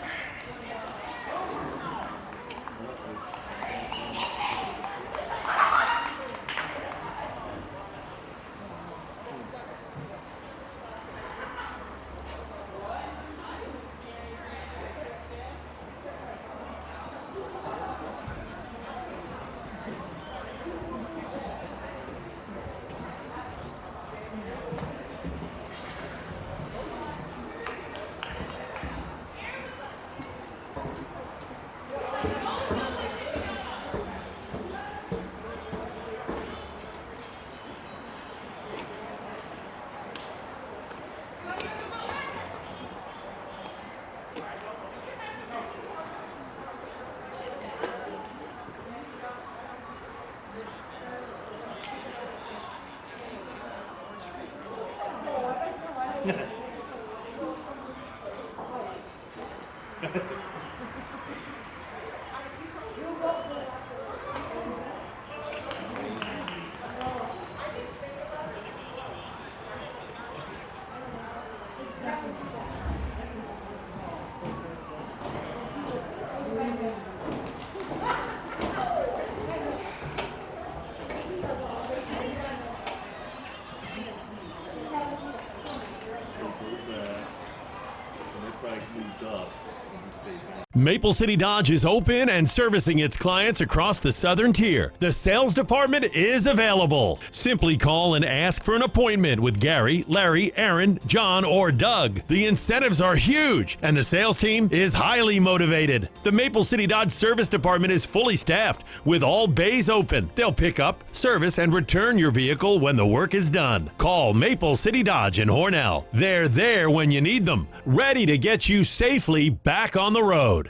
Maple City Dodge is open and servicing its clients across the southern tier. The sales department is available. Simply call and ask for an appointment with Gary, Larry, Aaron, John, or Doug. The incentives are huge and the sales team is highly motivated. The Maple City Dodge service department is fully staffed with all bays open. They'll pick up, service, and return your vehicle when the work is done. Call Maple City Dodge in Hornell. They're there when you need them, ready to get you safely back on the road.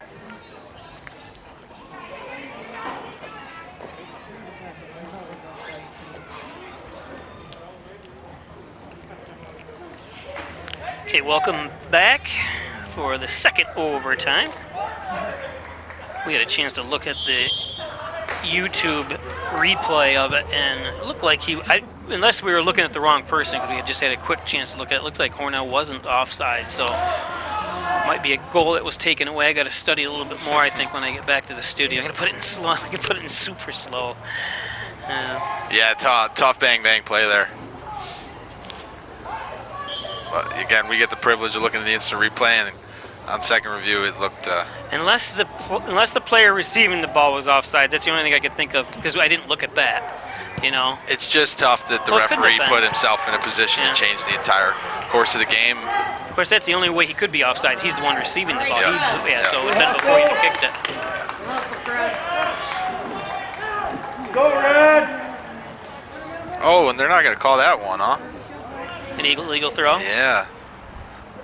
Okay, welcome back for the second overtime. We had a chance to look at the YouTube replay of it, and it looked like unless we were looking at the wrong person, because we had just had a quick chance to look at it, looked like Hornell wasn't offside, so might be a goal that was taken away. I got to study it a little bit more, I think, when I get back to the studio. I'm going to put it in slow. I can put it in super slow. Yeah, tough bang play there. But again, we get the privilege of looking at the instant replay, and on second review, it looked. Unless the player receiving the ball was offsides, that's the only thing I could think of, because I didn't look at that. You know. It's just tough that the referee put himself in a position to change the entire course of the game. Of course, that's the only way he could be offside. He's the one receiving the ball. So it would have been before he kicked it. Go, Red! Oh, and they're not going to call that one, huh? An illegal throw? Yeah.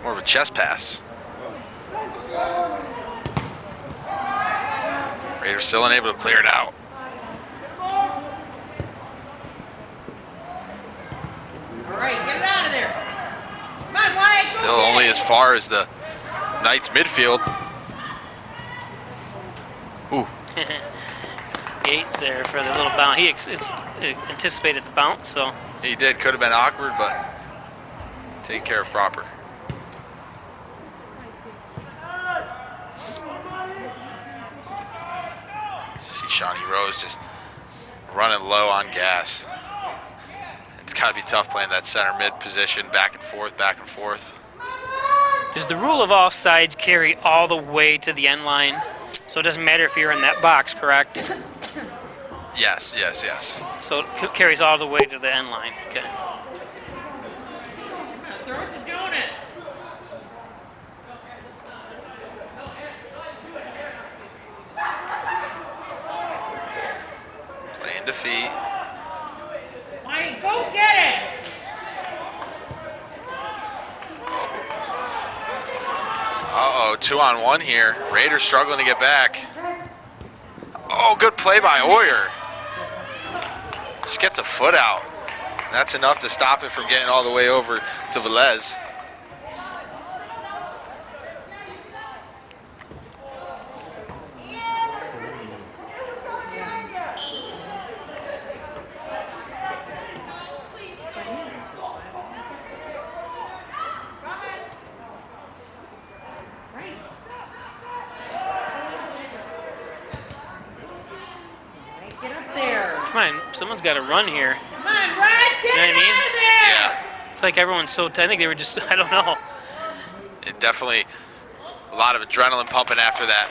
More of a chest pass. Raiders still unable to clear it out. All right, get it out of there. Come on, Wyatt. Still only as far as the Knights midfield. Ooh. Gates there for the little bounce. He anticipated the bounce, so. He did. Could have been awkward, but taken care of proper. See Shawnee Rose just running low on gas. It's got to be tough playing that center mid position, back and forth, back and forth. Does the rule of offsides carry all the way to the end line? So it doesn't matter if you're in that box, correct? Yes, yes, yes. So it carries all the way to the end line. Okay. Throw it to Jonas. Playing defeat. Wyatt, go get it. Uh-oh, 2-on-1 here. Raiders struggling to get back. Oh, good play by Oyer. Just gets a foot out. That's enough to stop it from getting all the way over to Velez. Come on, someone's got to run here. Come on, Brad, get it out of there! Yeah. It's like everyone's so tight. I think they were just, I don't know. It definitely, a lot of adrenaline pumping after that.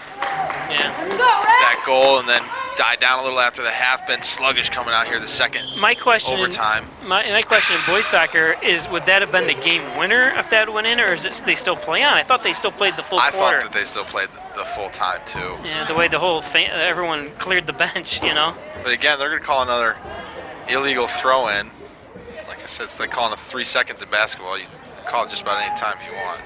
Yeah. Let's go, Red! That goal, and then died down a little after the half. Been sluggish coming out here the second overtime. My question in boys soccer is, would that have been the game winner if that went in, or is it they still play on? I thought they still played the full quarter. I thought that they still played the full time, too. Yeah, the way the whole everyone cleared the bench, you know. But again, they're going to call another illegal throw-in. Like I said, it's like calling it 3 seconds in basketball. You call it just about any time if you want.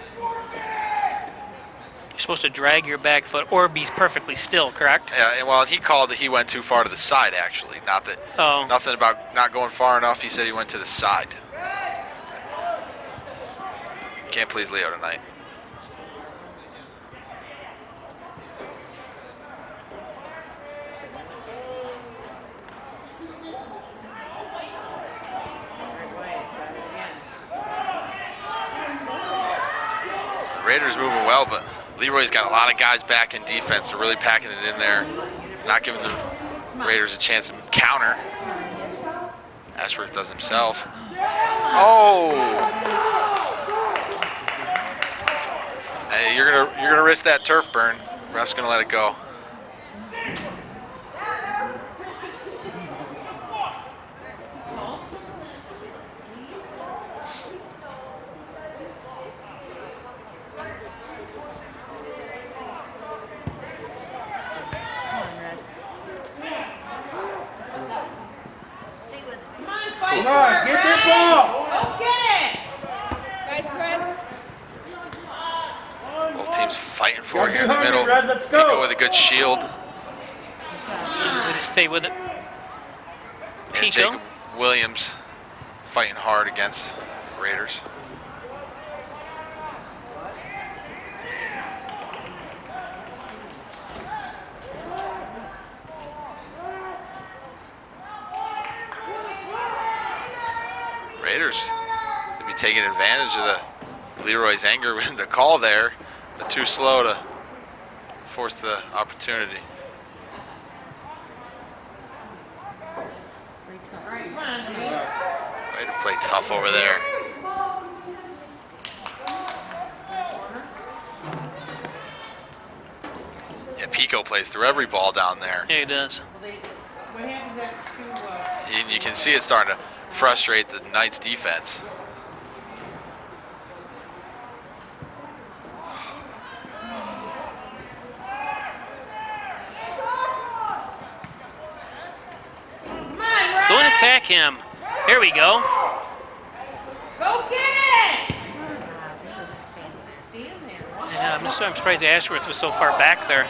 You're supposed to drag your back foot or be perfectly still, correct? Yeah, and well, he called that he went too far to the side, actually. Not that, nothing about not going far enough. He said he went to the side. Can't please Leo tonight. The Raiders moving well, but LeRoy's got a lot of guys back in defense. They're really packing it in there, not giving the Raiders a chance to counter. Ashworth does himself. Oh! Hey, you're gonna risk that turf burn. Ref's gonna let it go. Come on, get that ball! Go get it! Guys, Chris. Both teams fighting for it here in the behind middle. me, Red, let's go. Pico with a good shield. Going to stay with it. And Pico. Jacob Williams fighting hard against Raiders. Raiders to be taking advantage of the LeRoy's anger with the call there, but too slow to force the opportunity. Way to play tough over there. Yeah, Pico plays through every ball down there. Yeah, he does. What happened to, And you can see it starting to frustrate the Knights defense. Don't attack him. Here we go. go get it! Yeah, I'm surprised Ashworth was so far back there.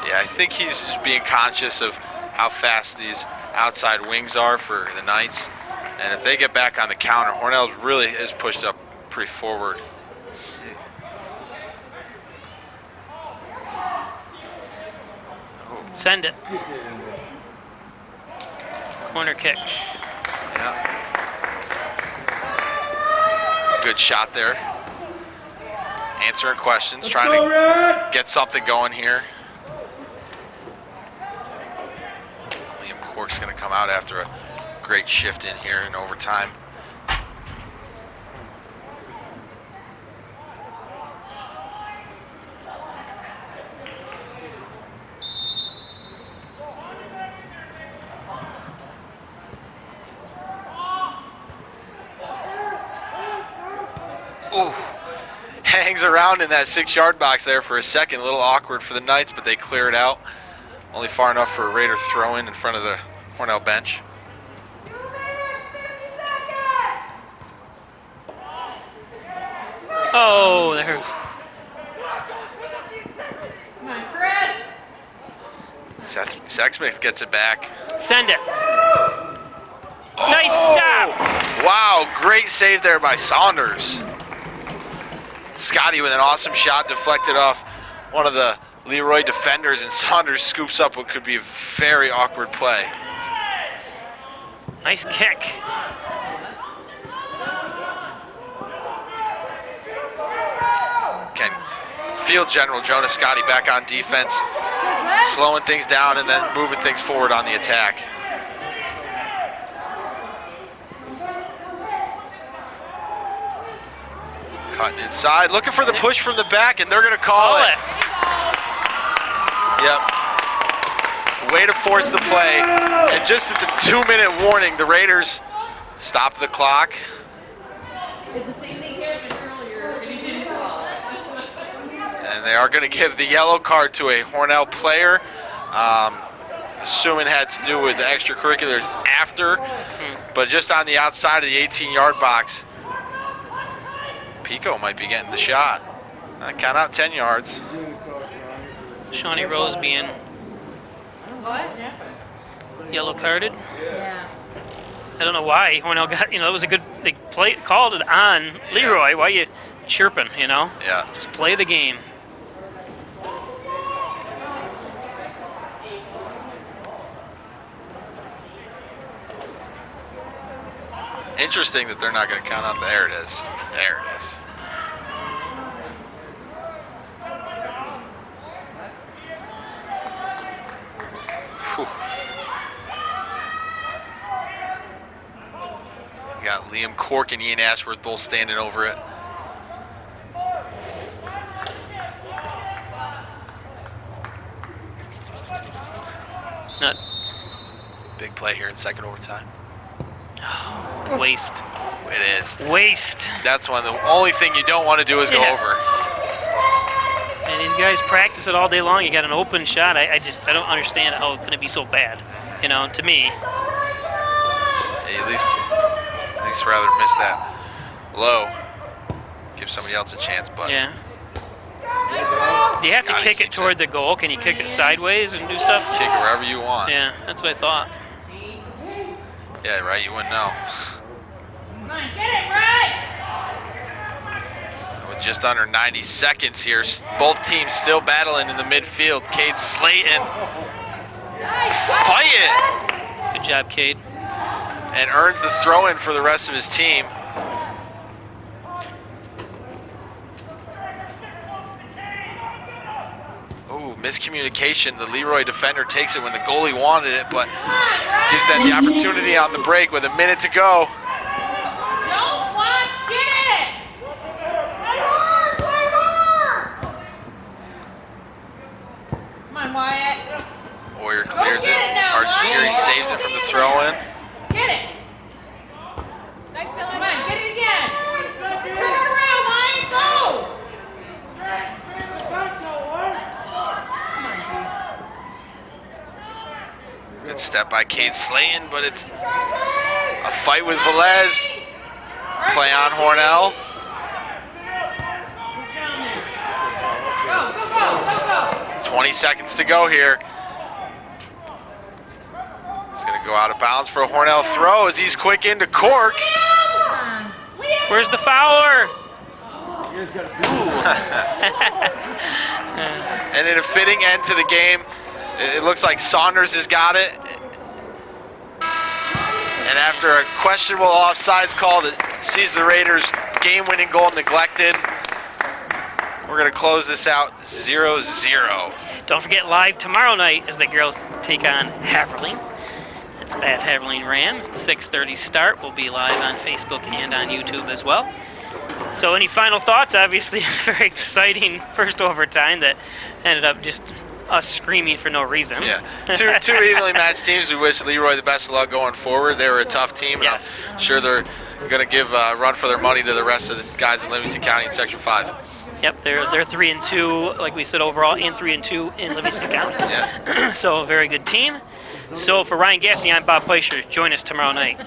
Yeah, I think he's just being conscious of how fast these outside wings are for the Knights. And if they get back on the counter, Hornell really is pushed up pretty forward. Send it. Corner kick. Yeah. Good shot there. Answering questions, trying to get something going here. Liam Cork's going to come out after a great shift in here in overtime. Ooh, hangs around in that 6-yard box there for a second. A little awkward for the Knights, but they clear it out. Only far enough for a Raider throw in front of the Hornell bench. Oh, there's. Come on, Chris! Sexsmith gets it back. Send it. Nice stop. Wow, great save there by Saunders. Scotty with an awesome shot, deflected off one of the LeRoy defenders, and Saunders scoops up what could be a very awkward play. Nice kick. Again, field general Jonas Scotty back on defense, slowing things down and then moving things forward on the attack. Cutting inside, looking for the push from the back, and they're going to call it. Yep. Way to force the play. And just at the 2-minute warning, the Raiders stop the clock. It's the same thing happened earlier, and he didn't call it. And they are going to give the yellow card to a Hornell player. Assuming it had to do with the extracurriculars after, but just on the outside of the 18-yard box. Pico might be getting the shot. Count out 10 yards. Shawnee Rose being What? yellow carded. Yeah. I don't know why Hornell got, it was a good, they called it on LeRoy. Why you chirping, you know? Yeah. Just play the game. Interesting that they're not going to count out. There it is. There it is. Whew. You got Liam Cork and Ian Ashworth both standing over it. Not big play here in second overtime. Waste. It is. Waste. That's one. The only thing you don't want to do is go over. And these guys practice it all day long. You got an open shot. I don't understand how it's going to be so bad. You know, to me. At least rather miss that low. Give somebody else a chance, but. Yeah. Do you have to kick it toward the goal? Can you kick it sideways and do stuff? Kick it wherever you want. Yeah, that's what I thought. Yeah, right. You wouldn't know. Come on, get it right. With just under 90 seconds here, both teams still battling in the midfield. Cade Slayton, fight it! Good job, Cade. And earns the throw-in for the rest of his team. Oh, miscommunication. The LeRoy defender takes it when the goalie wanted it, but gives them the opportunity on the break with a minute to go. Don't watch, get it. Come on, Wyatt. Warrior clears Go get it now, Argenteri Wyatt. saves it from the throw-in. Get it. Come on, get it again. Turn it around, Wyatt, go. Good step by Cade Slayton, but it's a fight with Velez. Play on Hornell. Go, go, go, go, go. 20 seconds to go here. It's going to go out of bounds for a Hornell throw as he's quick into Cork. Where's the fouler? And in a fitting end to the game, it looks like Saunders has got it. And after a questionable offsides call that sees the Raiders' game-winning goal neglected, we're going to close this out 0-0. Don't forget, live tomorrow night as the girls take on Haverling. That's Bath Haverling Rams. 6:30 start. Will be live on Facebook and on YouTube as well. So any final thoughts? Obviously, a very exciting first overtime that ended up just us screaming for no reason. Yeah, two evenly matched teams. We wish LeRoy the best of luck going forward. They were a tough team, and yes. I'm sure they're going to give a run for their money to the rest of the guys in Livingston County in Section 5. Yep, they're 3-2, like we said overall, and 3-2 in Livingston County. Yeah. So a very good team. So for Ryan Gaffney, I'm Bob Peischer. Join us tomorrow night.